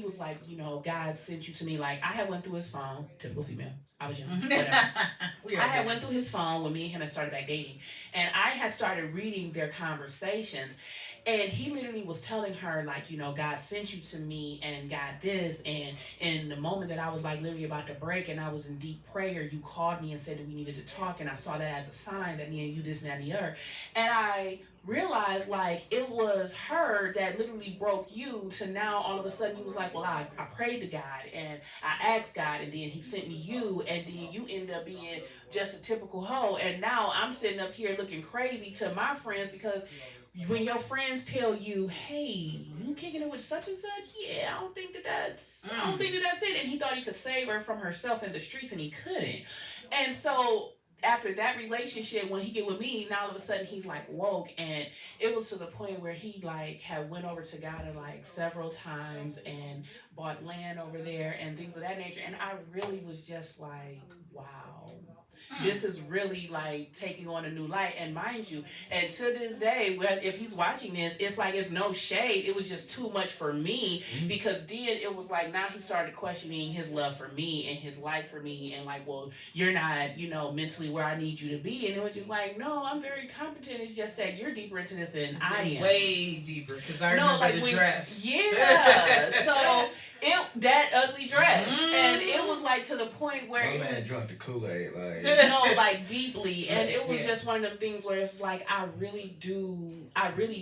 was like, God sent you to me. Like, I had went through his phone, typical female. I was young, whatever. I had went through his phone when me and him had started back dating. And I had started reading their conversations. And he literally was telling her, like, God sent you to me and got this. And in the moment that I was, like, literally about to break and I was in deep prayer, you called me and said that we needed to talk. And I saw that as a sign that me and you, this and that and the other. And I realized, like, it was her that literally broke you to now all of a sudden you was like, well, I prayed to God and I asked God and then he sent me you and then you ended up being just a typical hoe. And now I'm sitting up here looking crazy to my friends because when your friends tell you, hey, you kicking it with such and such, yeah, I don't think that's it. And he thought he could save her from herself in the streets and he couldn't. And so after that relationship, when he get with me, now all of a sudden he's like woke, and it was to the point where he like had went over to Ghana like several times and bought land over there and things of that nature. And I really was just like, wow. This is really like taking on a new light. And mind you, and to this day, if he's watching this, it's like it's no shade. It was just too much for me because then it was like now he started questioning his love for me and his like for me and like, well, you're not, mentally where I need you to be. And it was just like, no, I'm very competent. It's just that you're deeper into this than I am. Way deeper because I remember the dress. Yeah. So that ugly dress, and it was like to the point where my man drunk the Kool-Aid, like like deeply, and it was just one of them things where it's like I really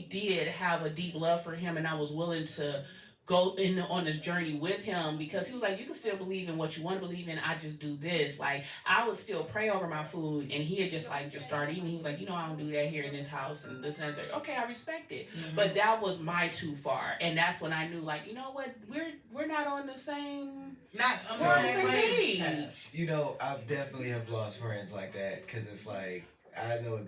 did have a deep love for him, and I was willing to go in on this journey with him, because he was like, you can still believe in what you want to believe in. I just do this. Like, I would still pray over my food, and he had just started eating. He was like, I don't do that here in this house and this and that. Okay, I respect it. Mm-hmm. But that was my too far, and that's when I knew, like, you know what, we're not on the same. Not on We're on the the same same page. page. You know, I definitely have lost friends like that because it's like I know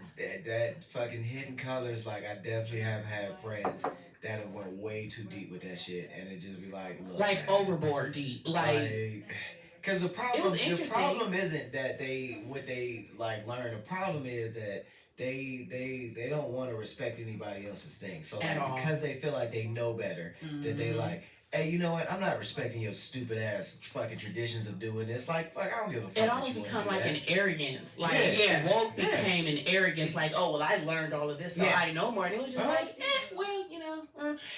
that fucking hidden colors. Like I definitely have had friends that have went way too deep with that shit, and it just be like, look, Like, man, overboard deep. because the It was interesting. problem isn't that what they like learn. The problem is that they don't want to respect anybody else's thing. So At like all. because they feel like they know better, that they like, hey, you know what? I'm not respecting your stupid ass fucking traditions of doing this. Like, fuck, I don't give a fuck. It that almost you wanna become do like that. an arrogance. Like, Yeah. woke Yeah. became an arrogance. Like, oh, well, I learned all of this, so Yeah. I know more. And it was just Uh-huh. like, well,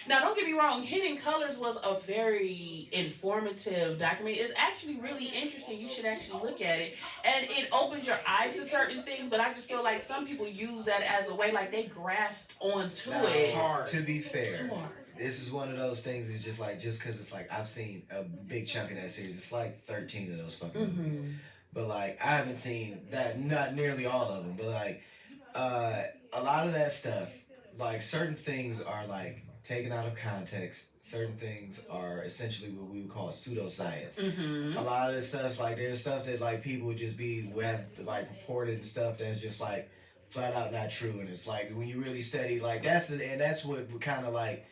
Now, don't get me wrong. Hidden Colors was a very informative documentary. It's actually really interesting. You should actually look at it. And it opens your eyes to certain things, but I just feel like some people use that as a way, like, they grasped onto Now, it. Hard. to be fair, Too hard. this is one of those things. It's just like just because it's like I've seen a big chunk of that series. It's like 13 of those fucking movies, but like I haven't seen that, not nearly all of them. But like a lot of that stuff, like certain things are like taken out of context. Certain things are essentially what we would call pseudoscience. A lot of the stuff's like there's stuff that like people would just be have like reported and stuff that's just like flat out not true, and it's like when you really study like that's what kind of like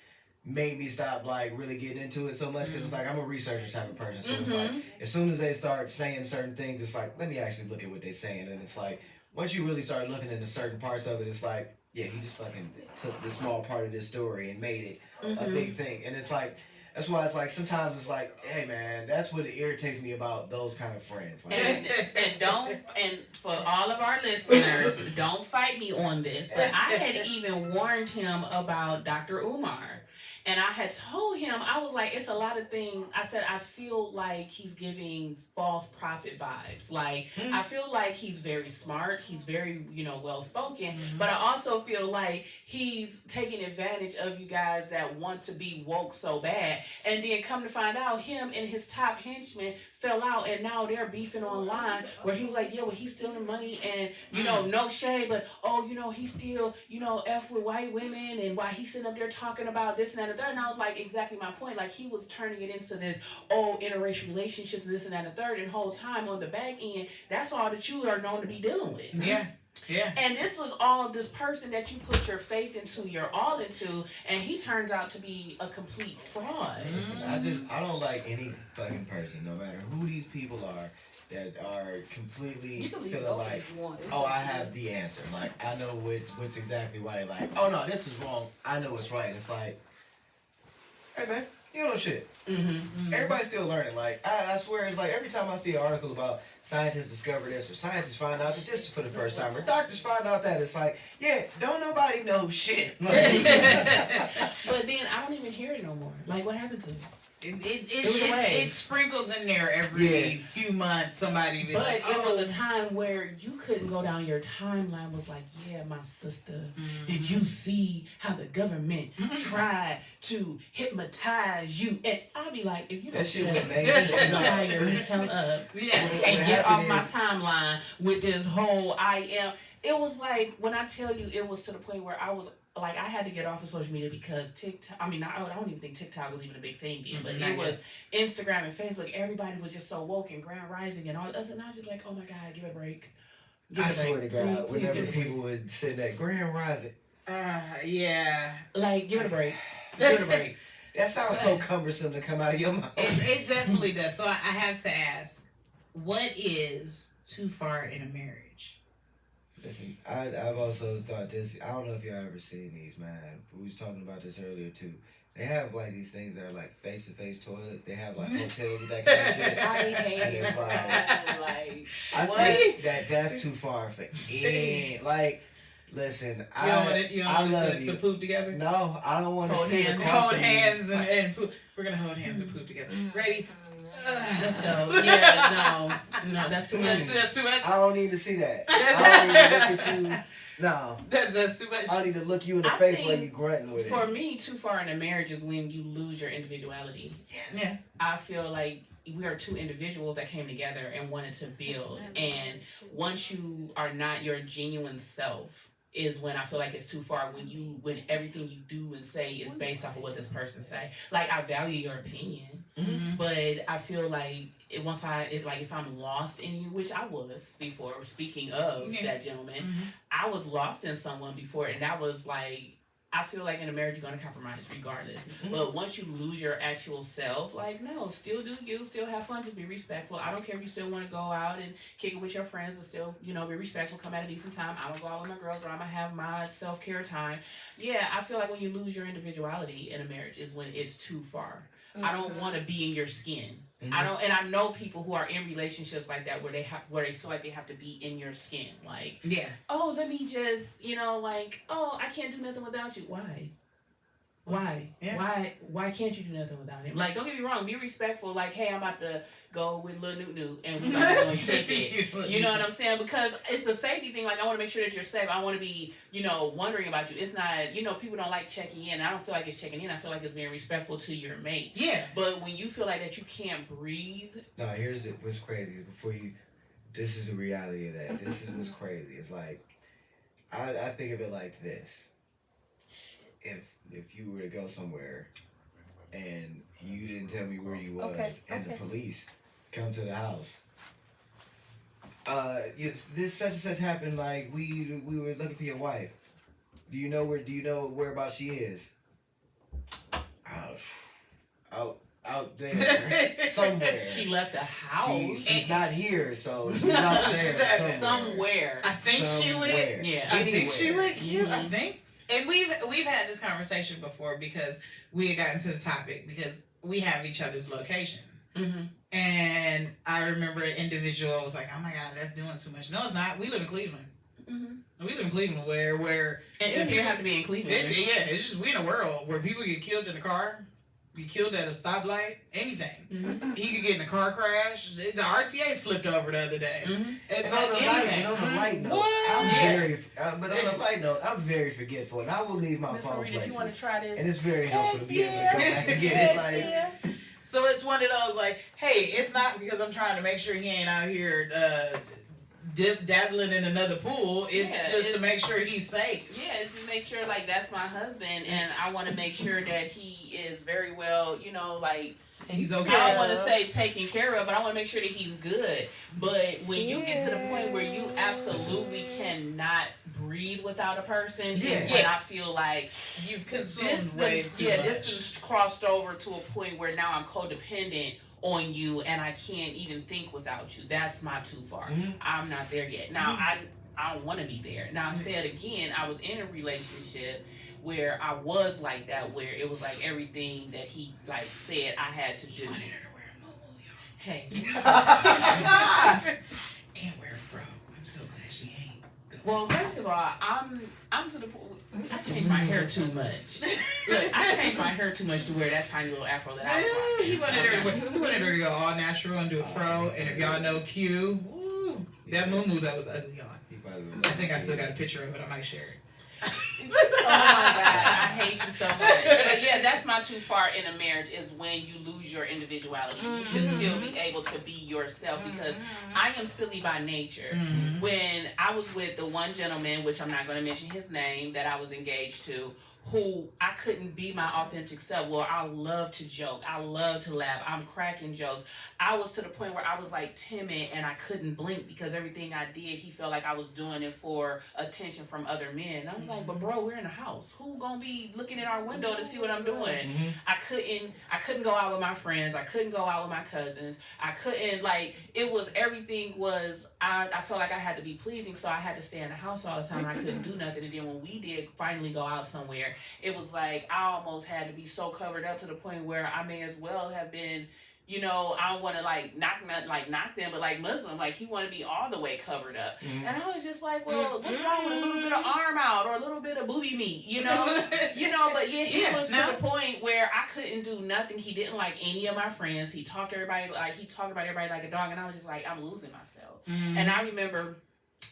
made me stop like really getting into it so much, because it's like I'm a researcher type of person, so it's like as soon as they start saying certain things, it's like let me actually look at what they're saying, and it's like once you really start looking into certain parts of it, it's like yeah, he just fucking took the small part of this story and made it a big thing, and it's like that's why it's like sometimes it's like, hey man, that's what irritates me about those kind of friends. Like, And for all of our listeners, don't fight me on this, but I had even warned him about Dr. Umar. And I had told him, I was like, it's a lot of things. I said, I feel like he's giving false prophet vibes. Like, I feel like he's very smart. He's very, well spoken. But I also feel like he's taking advantage of you guys that want to be woke so bad. And then come to find out, him and his top henchmen fell out, and now they're beefing online where he was like, yeah, well, he's stealing money, and no shade, but he still F with white women, and why he's sitting up there talking about this and that and third. And I was like, exactly my point. Like, he was turning it into this interracial relationships, this and that and the third, and whole time on the back end, that's all that you are known to be dealing with. Yeah. And this was all this person that you put your faith into, your all into, and he turns out to be a complete fraud. listen, I don't like any fucking person, no matter who these people are, that are completely You can leave feeling both like, if you want. oh, I have the answer. Like, I know what's exactly right. Like, oh no, this is wrong. I know what's right. It's like, hey man, you know shit. Everybody's still learning. Like, I swear, it's like every time I see an article about scientists discover this, or scientists find out that this is for the first time, or doctors find out that, it's like, yeah, don't nobody know shit. Like, But then I don't even hear it no more. Like, what happened to it? It sprinkles in there every few months. Somebody be But like, it was a time where you couldn't go down your timeline. Was like, yeah, my sister, did you see how the government tried to hypnotize you? And I'll be like, if you don't That shit shut was the amazing. entire hell up and get off my timeline with this whole it was like, when I tell you, it was to the point where I was like, I had to get off of social media because TikTok, I don't even think TikTok was even a big thing then, but it was Instagram and Facebook. Everybody was just so woke and Grand Rising and all this, and I was just like, oh my God, give it a break. I swear to God, Please whenever give it a break. people would say that Grand Rising, yeah. Like, give it a break. Give it a break. that sounds so cumbersome to come out of your mouth. It definitely does. So I have to ask, what is too far in a marriage? Listen, I've also thought this. I don't know if y'all ever seen these, man. We was talking about this earlier too. They have like these things that are like face-to-face toilets. They have like hotels with that kind of shit. I hate And it's it. like, Like, I what? think that's too far for any. Like, listen, You don't want I us love to you. poop together? No, I don't want to Hold see hands. the cost Hold of hands and poop. We're gonna hold hands and poop together. Ready? Let's go. Yeah, no, that's too much. That's too much. I don't need to see that. I don't need to look at you No. That's too much. I need to look you in the I face while think you grunting with For it. me, too far in a marriage is when you lose your individuality. Yeah. I feel like we are two individuals that came together and wanted to build. And once you are not your genuine self, is when I feel like it's too far. When everything you do and say is based off of what this person say. Like, I value your opinion, but I feel like if I'm lost in you, which I was before. Speaking of that gentleman, I was lost in someone before, and that was like. I feel like in a marriage you're gonna compromise regardless. But once you lose your actual self, like no, still do you, still have fun, just be respectful. I don't care if you still want to go out and kick it with your friends, but still, be respectful, come at a decent time. I'm gonna go out with my girls, or I'm gonna have my self-care time. Yeah, I feel like when you lose your individuality in a marriage is when it's too far. I don't want to be in your skin. I don't, and I know people who are in relationships like that where they feel like they have to be in your skin. Like, oh, let me just, oh, I can't do nothing without you. Why? Yeah. Why can't you do nothing without him? Like, don't get me wrong, be respectful. Like, hey, I'm about to go with Lil Newt and we're about to go and take it. You know what I'm saying? Because it's a safety thing. Like, I want to make sure that you're safe. I want to be, wondering about you. It's not, people don't like checking in. I don't feel like it's checking in. I feel like it's being respectful to your mate. Yeah. But when you feel like that you can't breathe. No, here's what's crazy. This is the reality of that. This is what's crazy. It's like, I think of it like this. If you were to go somewhere and you didn't tell me where you was and the police come to the house, this such and such happened, like we were looking for your wife. Do you know whereabouts she is? Out there somewhere. She left a house. She's not here, so she's out there somewhere. I think she went. Yeah. I think she went here. I think. And we've had this conversation before because we had gotten to the topic because we have each other's locations. And I remember an individual was like, "Oh my God, that's doing too much." No, it's not. We live in Cleveland. We live in Cleveland where and you have to be in Cleveland. It's just we in a world where people get killed in the car. Be killed at a stoplight, anything. He could get in a car crash. The RTA flipped over the other day. It's on the light note, But on the light note, I'm very forgetful, and I will leave my phone places. You want to try this? And it's very helpful to be able to come back and get it. So it's one of those like, hey, it's not because I'm trying to make sure he ain't out here dabbling in another pool. It's to make sure he's safe. Yeah, it's to make sure like that's my husband, and I want to make sure that he is very well, he's okay. I don't want to say taken care of, but I want to make sure that he's good. But when you get to the point where you absolutely cannot breathe without a person, is when I feel like you've consumed way too much. This crossed over to a point where now I'm codependent on you and I can't even think without you. That's my too far. I'm not there yet. Now I don't want to be there. Now I said again, I was in a relationship where I was like that, where it was like everything that he like said I had to do. Hey. And where from? I'm so glad she ain't. Well, first of all, I'm to the point. I changed my hair too much. Look, I changed my hair too much to wear that tiny little afro that I was rocking. He wanted her to go all natural and do a fro. And if y'all know Q, that moo that was ugly on. I think I still got a picture of it. I might share it. Oh my God, I hate you so much. But yeah, that's my too far in a marriage is when you lose your individuality. You should still be able to be yourself because I am silly by nature. When I was with the one gentleman, which I'm not going to mention his name, that I was engaged to, who I couldn't be my authentic self. Well, I love to joke. I love to laugh. I'm cracking jokes. I was to the point where I was like timid and I couldn't blink because everything I did, he felt like I was doing it for attention from other men. And I was like, but bro, we're in a house. Who gonna be looking in our window to see what I'm doing? I couldn't go out with my friends. I couldn't go out with my cousins. I couldn't, everything was, I felt like I had to be pleasing, so I had to stay in the house all the time. I couldn't do nothing. And then when we did finally go out somewhere, it was like I almost had to be so covered up to the point where I may as well have been, I don't want to knock them, but like Muslim, like he wanted to be all the way covered up. And I was just like, well, what's wrong with a little bit of arm out or a little bit of booby meat, but he was to the point where I couldn't do nothing. He didn't like any of my friends. He talked about everybody like a dog, and I was just like, I'm losing myself. And I remember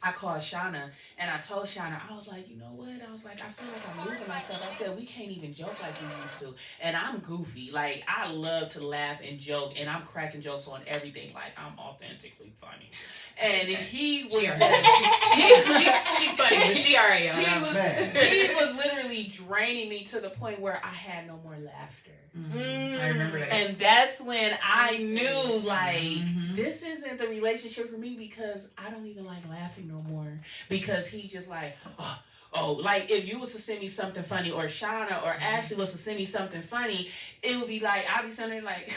I called Shauna and I told Shauna, I was like, you know what? I was like, I feel like I'm losing myself. I said, we can't even joke like we used to. And I'm goofy. Like, I love to laugh and joke, and I'm cracking jokes on everything. Like, I'm authentically funny. And he was... She funny, but she already he was literally draining me to the point where I had no more laughter. I remember that. And that's when I knew, like, this isn't the relationship for me, because I don't even like laughing no more. Because he's just like, oh, like, if you was to send me something funny, or Shauna or Ashley was to send me something funny, it would be like, I'd be sitting there like,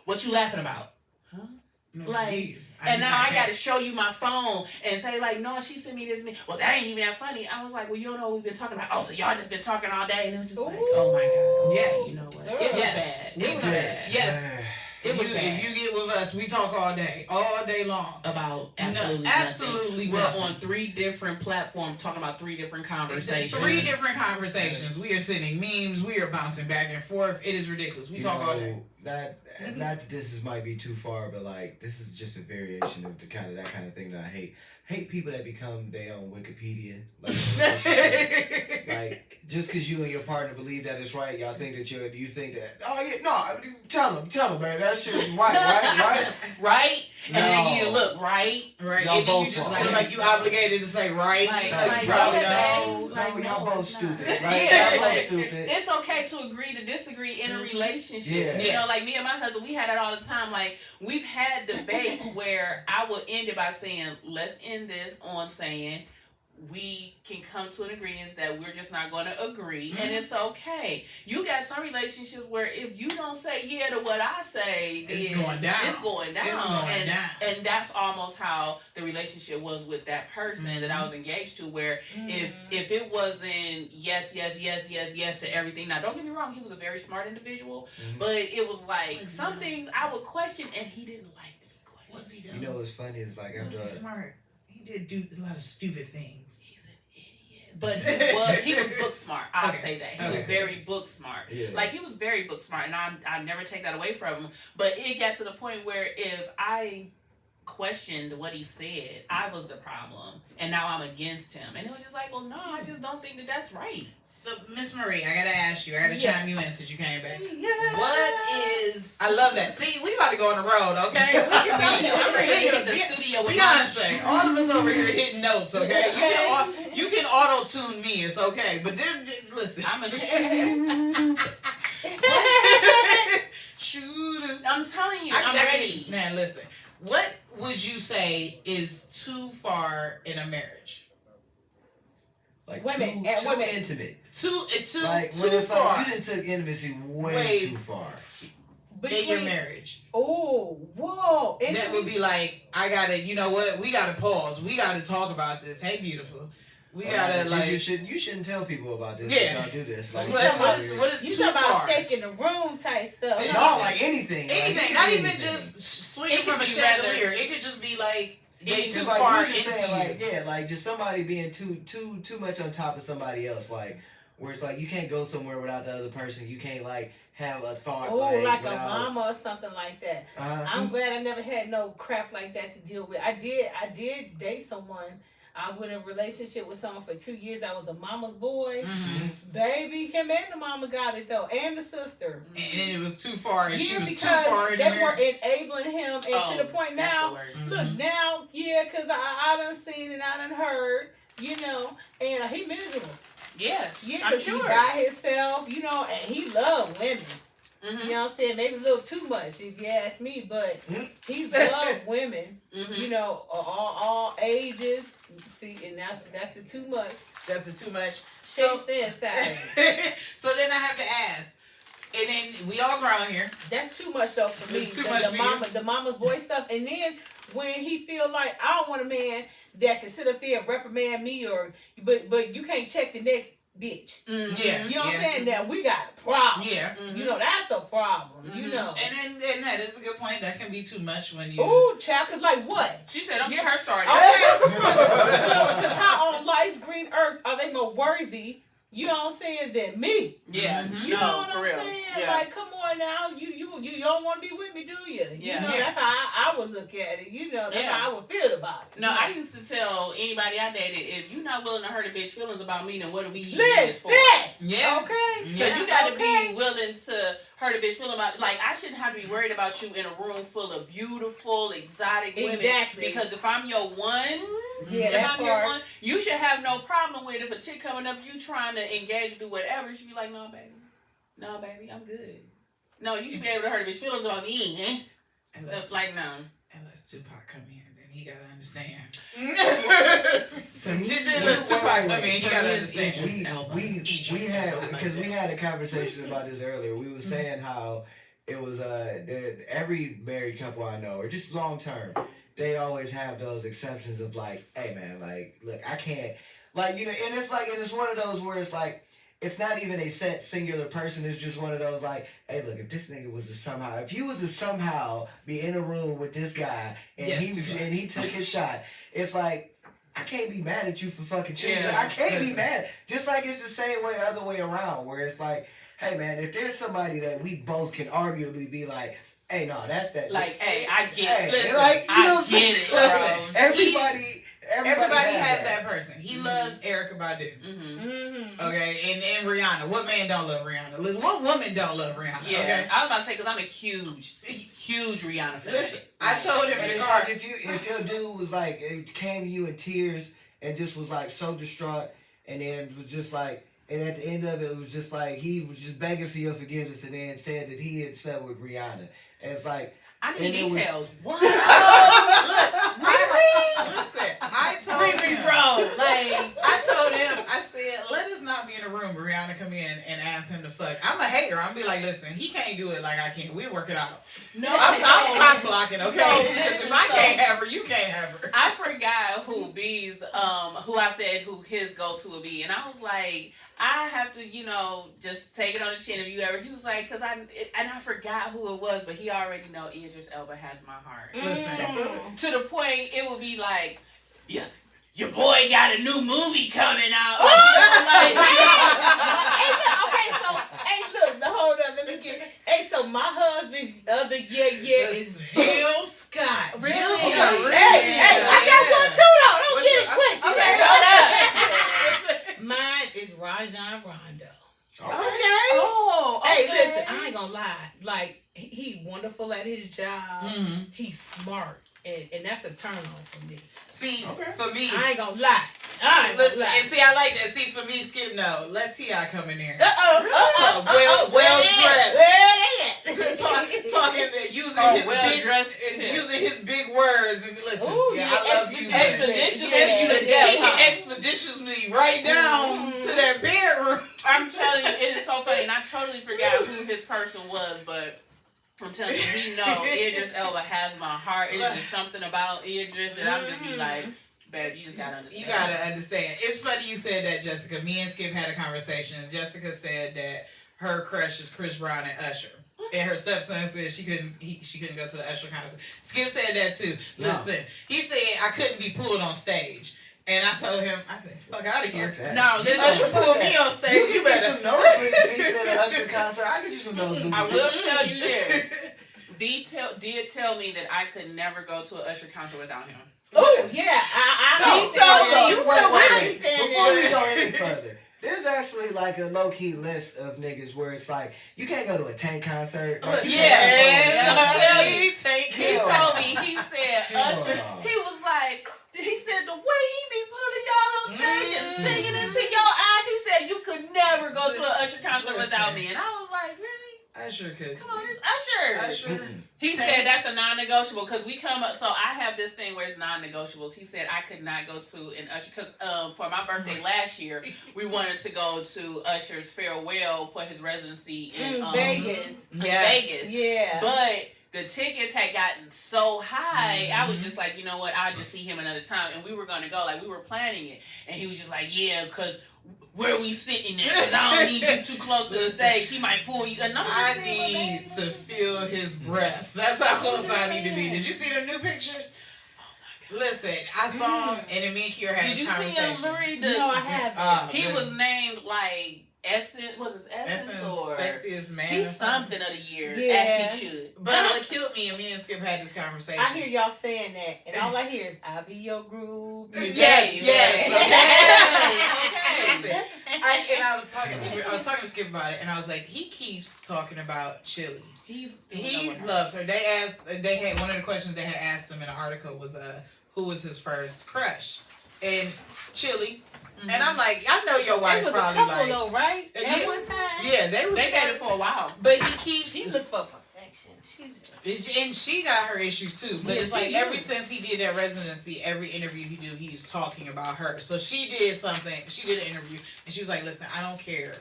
what you laughing about? Huh? No, Like, geez. and now I got to show you my phone and say, like, no, she sent me this. Well, that ain't even that funny. I was like, well, you don't know what we've been talking about. Oh, so y'all just been talking all day. And it was just like, oh my God. Yes. You know what? It was bad. It was bad. Yes. It was bad. If you get with us, we talk all day long. About absolutely absolutely nothing. We're on 3 different platforms talking about 3 different conversations. 3 different conversations. We are sending memes. We are bouncing back and forth. It is ridiculous. We talk all day. Not that this might be too far, but like this is just a variation of that kind of thing that I hate. Hate people that become their own Wikipedia. Like just because you and your partner believe that it's right, y'all think that you think that, oh yeah, no, tell them, man, that shit is right. And then you look right. And then you just feel like you obligated to say right. Like, probably no, y'all both stupid. Y'all both stupid. It's okay to agree to disagree in a relationship. Yeah. You know, like me and my husband, we had that all the time. Like, we've had debates where I would end it by saying, let's end this on saying we can come to an agreement that we're just not going to agree, and it's okay. You got some relationships where if you don't say yeah to what I say, it's going down. It's going down. And that's almost how the relationship was with that person that I was engaged to, where if it wasn't yes to everything. Now, don't get me wrong, he was a very smart individual, but it was like some things I would question, and he didn't like to be questioned. What's he doing? You know what's funny is like after was he smart? He did do a lot of stupid things. He's an idiot. But he was book smart. I'll say that. He was very book smart. Yeah. Like, he was very book smart, and I never take that away from him. But it got to the point where if I questioned what he said, I was the problem, and now I'm against him. And it was just like, well, no, I just don't think that that's right. So, Miss Marie, I gotta ask you. I gotta chime you in since you came back. Yes. What is? I love that. See, we about to go on the road, okay? I'm ready to hit the studio with Beyonce. All of us over here hitting notes, okay? You can auto tune me. It's okay. But then, listen. I'm a shooter. I'm telling you, I'm ready. Man, listen. What would you say is too far in a marriage? like Women, too women. intimate. Too Like too when it's far like you done took intimacy way Way too far. in your marriage. Oh, whoa. That would be like, I gotta, you know what? We gotta pause. We gotta talk about this. Hey, beautiful. We gotta like. You shouldn't tell people about this. Yeah. Y'all do this. Like, What is You too talking about far? shaking the room type stuff. No, like anything. Anything, not even just swinging It could from a be chandelier. It could just be like they Just too like, far you just into saying, you. like, like just somebody being too much on top of somebody else. Like where it's like you can't go somewhere without the other person. You can't like have a thought. Oh, like a without, mama or something like that. I'm glad I never had no crap like that to deal with. I did date someone. I was in a relationship with someone for 2 years. I was a mama's boy. Baby, him and the mama got it though, and the sister. And then it was too far, and she was too because far in the they marriage. were enabling him, and to the point now. Look now, because I done seen and I done heard, you know, and he miserable. Yeah, Yeah, I'm because sure. he by himself, you know, and he loved women. Mm-hmm. You know what I'm saying? Maybe a little too much, if you ask me, but he loved women. Mm-hmm. You know, all ages. See, and that's the too much. That's the too much. So said Saturday. So then I have to ask, and then we all grown here. That's too much though for me. It's too much for you? The mama's boy stuff, and then when he feel like I don't want a man that can sit up there and reprimand me, but you can't check the next bitch. Mm-hmm. Yeah, You know what I'm saying? That we got a problem. Yeah. Mm-hmm. You know, that's a problem. You know. And that is a good point. That can be too much when you. Ooh, child, cause like what? She said, "Don't get her started." Okay. Because how on life's green earth are they more worthy? you know what I'm saying, than me. Yeah. You know what I'm real. saying? Yeah. Like, come on now, you don't want to be with me, do you? Yeah. You know, that's how I would look at it. You know, that's how I would feel about it. No, I used to tell anybody I dated, if you're not willing to hurt a bitch feelings about me, then what do we even Listen. for? Yeah. Okay. Because you got to be willing to hurt a bitch feeling about. Like, I shouldn't have to be worried about you in a room full of beautiful, exotic women. Exactly. Because if I'm your one, your one, you should have no problem with if a chick coming up you trying to engage and do whatever. You should be like, no, baby, I'm good. No, you should be able to hurt a bitch feelings about me, eh? And That's like, no. Unless Tupac come in, then he gotta understand. Unless Tupac come in, he gotta understand. We had a conversation about this earlier. We were saying how it was that every married couple I know, or just long term, they always have those exceptions of like, hey man, like look, I can't, like, you know, and it's one of those where it's like, it's not even a set singular person. It's just one of those like, hey, look, if this nigga was to somehow, if you was to somehow be in a room with this guy and he took his shot, it's like, I can't be mad at you for fucking cheating. Yeah, I can't be mad. Just like it's the same way, other way around, where it's like, hey man, if there's somebody that we both can arguably be like, hey, no, that's that. Like, hey, I get it. Listen, like, you know I get it, bro. Listen, everybody has that person. He loves Erykah Badu. Okay, and Rihanna. What man don't love Rihanna? Listen, what woman don't love Rihanna? Yeah, okay? I was about to say, because I'm a huge Rihanna fan. Listen, I told him and in the it's car. like if your dude was like, it came to you in tears and just was like so distraught, and then was just like, and at the end of it was just like he was just begging for your forgiveness, and then said that he had slept with Rihanna, and it's like, I need details. What? Really? Listen, I told him, bro. Like, I told him, I said, let us not be in a room where Rihanna come in and ask him to fuck. I'm a hater. I'm be like, listen, he can't do it like I can. We work it out. No, I'm cock blocking, okay? Because if I so, can't have her, you can't have her. I forgot who B's, who I said who his go-to would be, and I was like, I have to, you know, just take it on the chin if you ever. He was like, and I forgot who it was, but he already know Idris Elba has my heart. Listen, to the point it would be like, yeah, your boy got a new movie coming out. Hold on, let me get. Hey, so my husband's other is Jill Scott. Really? Jill Scott, really? Hey, I got one too though. Don't get it twisted. Okay. Mine is Rajon Rondo. Okay. Oh, okay. Hey, listen, I ain't gonna lie. Like, he wonderful at his job. He's smart. And that's a turn on for me. See, for me, I ain't gonna lie. Listen, and see, I like that. See, for me, Skip, no. Let T.I. come in here. Well dressed. Talking, using his big words. And listen, I love you. He expeditiously right down to that bedroom. I'm telling you, it is so funny. And I totally forgot who his person was, but I'm telling you, he know Idris Elba has my heart. It's just something about Idris that I'm just be like, babe, you just gotta understand. You gotta understand. It's funny you said that, Jessica. Me and Skip had a conversation. Jessica said that her crush is Chris Brown and Usher. And her stepson said she couldn't go to the Usher concert. Skip said that too. Listen, he said I couldn't be pulled on stage. And I told him, I said, fuck out of here. No, Usher pulled me on stage. You better. Some nosebleed seats at an Usher concert. I could do some nosebleed seats. I will tell you this. B did tell me that I could never go to an Usher concert without him. Oh, yeah. Before we go any further, there's actually like a low-key list of niggas where it's like, you can't go to a Tank concert. Like, He told me, he said, Usher, he was like, he said the way he be putting y'all on stage and singing into your eyes, he said you could never go to an Usher concert without me. And I was like, really? I sure could. Come on, it's Usher. He said that's a non-negotiable because we come up. So I have this thing where it's non-negotiables. He said I could not go to an Usher because for my birthday last year we wanted to go to Usher's farewell for his residency in Vegas. Vegas. Yeah, but the tickets had gotten so high, I was just like, you know what, I'll just see him another time. And we were going to go, like, we were planning it. And he was just like, yeah, because where we sitting at? Because I don't need you too close to the stage. He might pull you. And I need to feel his breath. That's how close I need to be. Did you see the new pictures? Listen, I saw him, and then me and Kiara had Did this you see conversation. him, Marie? No, I haven't. He was named like Essence. Was it Essence or Sexiest Man? He's something of the year, Yeah. as he should. But what killed me, and me and Skip had this conversation. I hear y'all saying that, and all I hear is, "I'll be your group." Yes. Okay. And I was talking to Skip about it, and I was like, he keeps talking about Chili. He loves her. They had one of the questions they had asked him in the article was who was his first crush, and Chili. Mm-hmm. And I'm like, I know your wife probably a couple though, right? At one time. Yeah, they dated for a while. But he keeps. She looks for perfection. And she got her issues too. But it's like ever since he did that residency, every interview he do, he's talking about her. So she did something. She did an interview, and she was like, "Listen, I don't care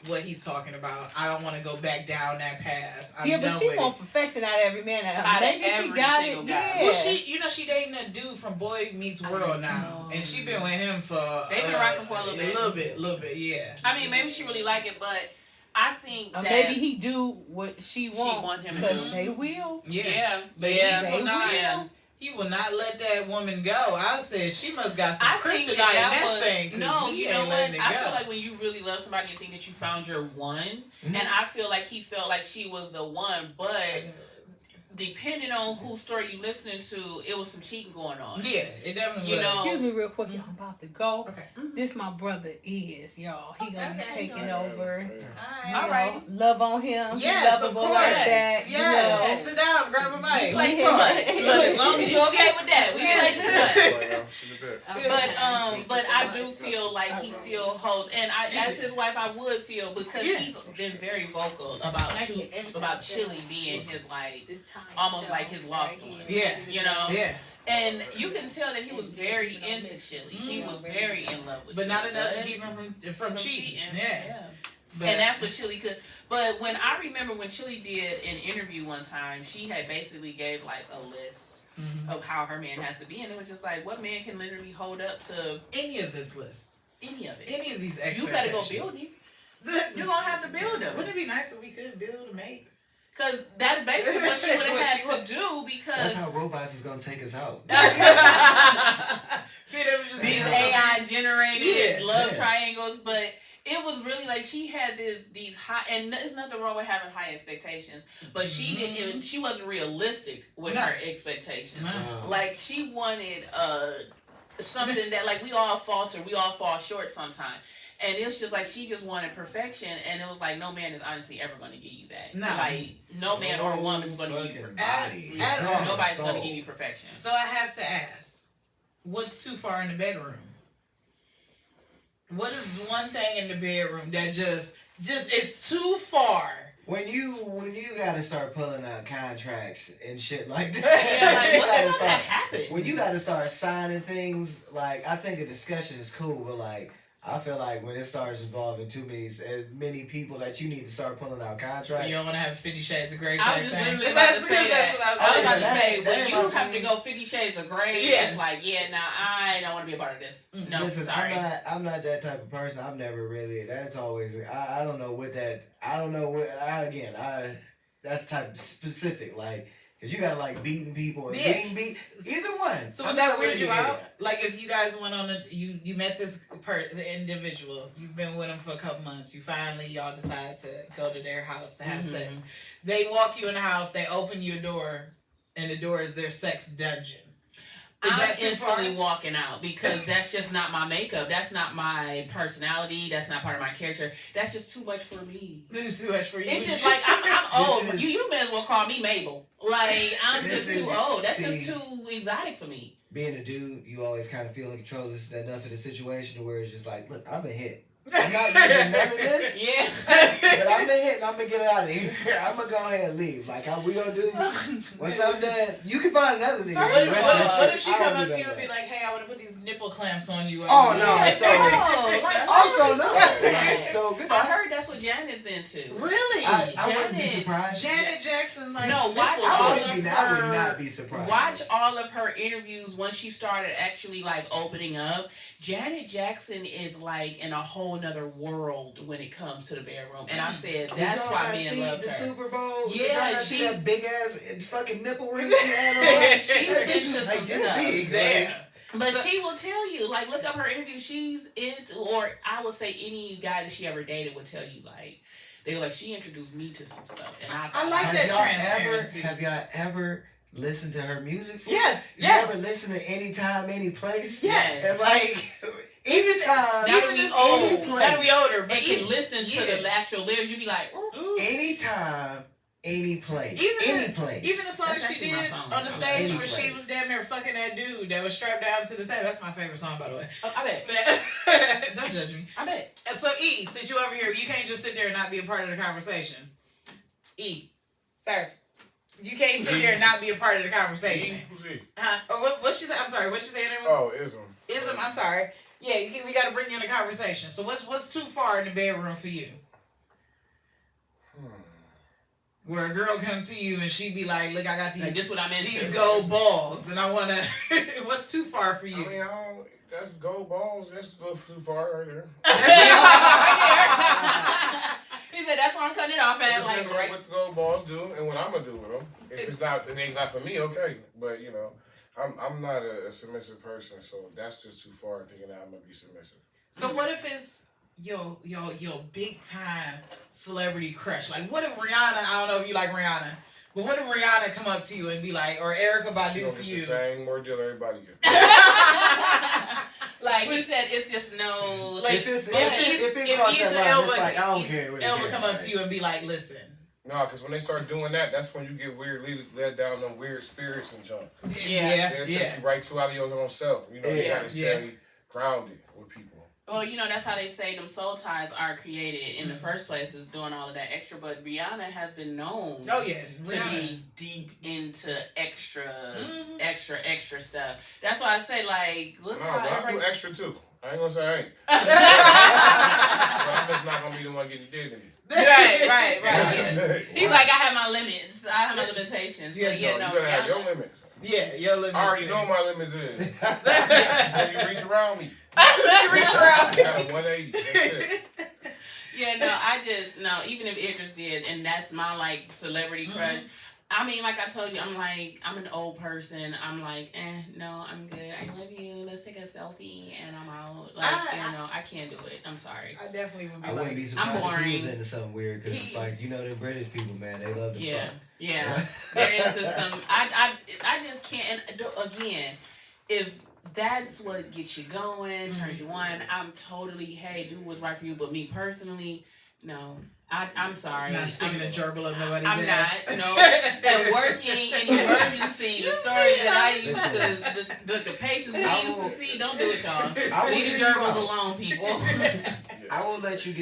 what he's talking about. I don't want to go back down that path. I'm done but she with wants perfection out of every man. Maybe she got it. Yeah. Well, she dating a dude from Boy Meets World now, and she been with him for they've been rocking for a little bit, yeah. I mean, maybe she really like it, but I think that maybe he do what she want him because to. They will. Yeah. But he will not let that woman go. I said she must got some kryptonite in that thing. No, he you know ain't what? letting it I go. feel like when you really love somebody, you think that you found your one, and I feel like he felt like she was the one, but depending on whose story you listening to, it was some cheating going on. Yeah, it definitely was. Excuse me real quick, y'all. I'm about to go. Okay. This my brother is, y'all. He gonna be taking over. All right. Love on him. Yes, of course. Like that, yes. Sit down, grab a mic. We play too much. Look, as long as you okay with that, we play too much. But I do feel like he still holds, and as his wife, I would feel because he's been very vocal about Chili being his almost like his lost one. Yeah. You know? Yeah. And you can tell that he was very into Chili. He was very in love with But Chili. not enough to keep him from cheating. Yeah. And that's what Chili could. But when I remember when Chili did an interview one time, she had basically gave like a list of how her man has to be, and it was just like, what man can literally hold up to any of this list? Any of it? Any of these extra. You better go build him. You're gonna have to build him. Wouldn't it be nice if we could build a mate? Because that's basically what she would have had to do. Because that's how robots is gonna take us out. These AI generated love triangles, but it was really like she had these high, and there's nothing wrong with having high expectations, but she didn't. She wasn't realistic with her expectations. Like she wanted something that like we all falter, we all fall short sometimes. And it's just like she just wanted perfection, and it was like no man is honestly ever going to give you that. No. Like no man or woman is going to give you perfection. At all. Nobody's going to give you perfection. So I have to ask, what's too far in the bedroom? What is one thing in the bedroom that just is too far? When you gotta start pulling out contracts and shit like that. Yeah, like what's that happen? When you gotta start signing things, like I think a discussion is cool, but like I feel like when it starts involving too many people that you need to start pulling out contracts. So you don't want to have 50 Shades of Grey I type was just thing? literally about to say that. I was about to that. say, when you have to go 50 Shades of Grey, it's like, I don't want to be a part of this. No, listen, sorry. I'm not that type of person. I've never really, that's always, I don't know what that, that's type specific, like, because you got like beating people and being beat. Either one. So would that weird you out? Like if you guys went on you met this the individual, you've been with them for a couple months, y'all decide to go to their house to have sex. They walk you in the house, they open your door, and the door is their sex dungeon. I'm instantly walking out because that's just not my makeup. That's not my personality. That's not part of my character. That's just too much for me. This is too much for you. It's just like I'm old. You may as well call me Mabel. Like I'm just too old. That's just too exotic for me. Being a dude, you always kind of feel in control enough of the situation where it's just like, look, I'm a hit. I'm not using none of this. Yeah. But I'm gonna hit and I'm gonna get out of here. I'm gonna go ahead and leave. Like, we gonna do once I'm done. You can find another nigga. What if she come up to you and be like, hey, I want to put these nipple clamps on you? Oh, no. Also, no. So, goodbye. I heard that's what Janet's into. Really? I wouldn't be surprised. Janet Jackson, like, no, watch I would not be surprised. Watch all of her interviews when she started actually, like, opening up. Janet Jackson is, like, in a whole nother world when it comes to the bedroom. And I said Did that's y'all why not men see loved the her. Super Bowl? Yeah, Did y'all not see she's- that big ass fucking nipple ring she had on? Yeah, she's Like, into this is, like, some this stuff. big, Damn. like, But So- she will tell you, like, look up her interview. She's into, or I would say any guy that she ever dated would tell you, like, they were like, she introduced me to some stuff, and I like have that y'all transparency. Have y'all ever listened to her music? Before? Yes, You yes. ever listen to Anytime, Any Place? Yes. And like, anytime, That'll be old. any place. That'll be older, but and can listen to yeah. the actual lyrics. You be like, ooh. Anytime, any place. Even Any place. Even the song That's she actually my did song. on the I stage like where it. she was damn near fucking that dude that was strapped down to the table. That's my favorite song, by the way. Oh, I bet. Don't judge me. I bet. So E, since you over here, you can't just sit there and not be a part of the conversation. E, sir, you can't sit there and not be a part of the conversation. Who's he? Huh? Oh, what she say? I'm sorry. What she say? Her name was? Oh, Ism. Ism. I'm sorry. Yeah, we got to bring you in the conversation. So what's too far in the bedroom for you? Where a girl come to you and she be like, "Look, I got Like, this what I'm into. these gold balls, and I wanna." What's too far for I you? mean, that's gold balls. That's a little too far right there. He said, that's why I'm cutting it off at, like, Depends on right. what the gold balls do and what I'm gonna do with them. If it's not, it ain't not for me. Okay, but you know, I'm not a submissive person, so that's just too far thinking that I'm gonna be submissive. So what if it's your big time celebrity crush? Like, what if Rihanna? I don't know if you like Rihanna, but what if Rihanna come up to you and be like, or Erica She Badu gonna for get you? the same more deal everybody gets. Like he said, it's just no. Like, if it's but if it if crosses Issa that line, Elba- it's like I don't care what it Elba is, come up like, to you and be like, listen. No, because when they start doing that, that's when you get weird, led down them weird spirits and junk. Yeah. They'll take you right to out of your own self. You know, you Yeah. gotta stay grounded with people. Well, you know, that's how they say them soul ties are created in the first place, is doing all of that extra. But Rihanna has been known Oh yeah, to Rihanna. be deep into extra, Mhm. extra stuff. That's why I say, like, look No, how but I do everybody... extra too. I ain't gonna say I ain't. But I'm just not gonna be the one getting dead in me. Right. That's just it. He's like, I have my limits. I have my limitations. Yeah, But So yeah, you no, gotta have your Rihanna... limits. Yeah, your limits. I already know my limits is. So you reach around me. You reach around. I got a 180. That's it. Yeah, no, even if Idris did, and that's my, like, celebrity crush, I mean, like I told you, I'm an old person. I'm like, no, I'm good. I love you. Let's take a selfie, and I'm out. Like, I can't do it. I'm sorry. I definitely would be I wouldn't be like, surprised if he boring. was into something weird because it's like, you know, them British people, man, they love to fuck. Yeah. They're into some. I just can't. And again, if that's what gets you going, turns you on, I'm totally, hey, do what's right for you. But me personally, no. I'm sorry. not sticking a gerbil up nobody's I'm ass. not. No. And working in emergency, the stories that I used to, the patients we used to see, don't do it, y'all. I will Leave the hear you gerbils out. alone, people. Yeah. I will let you get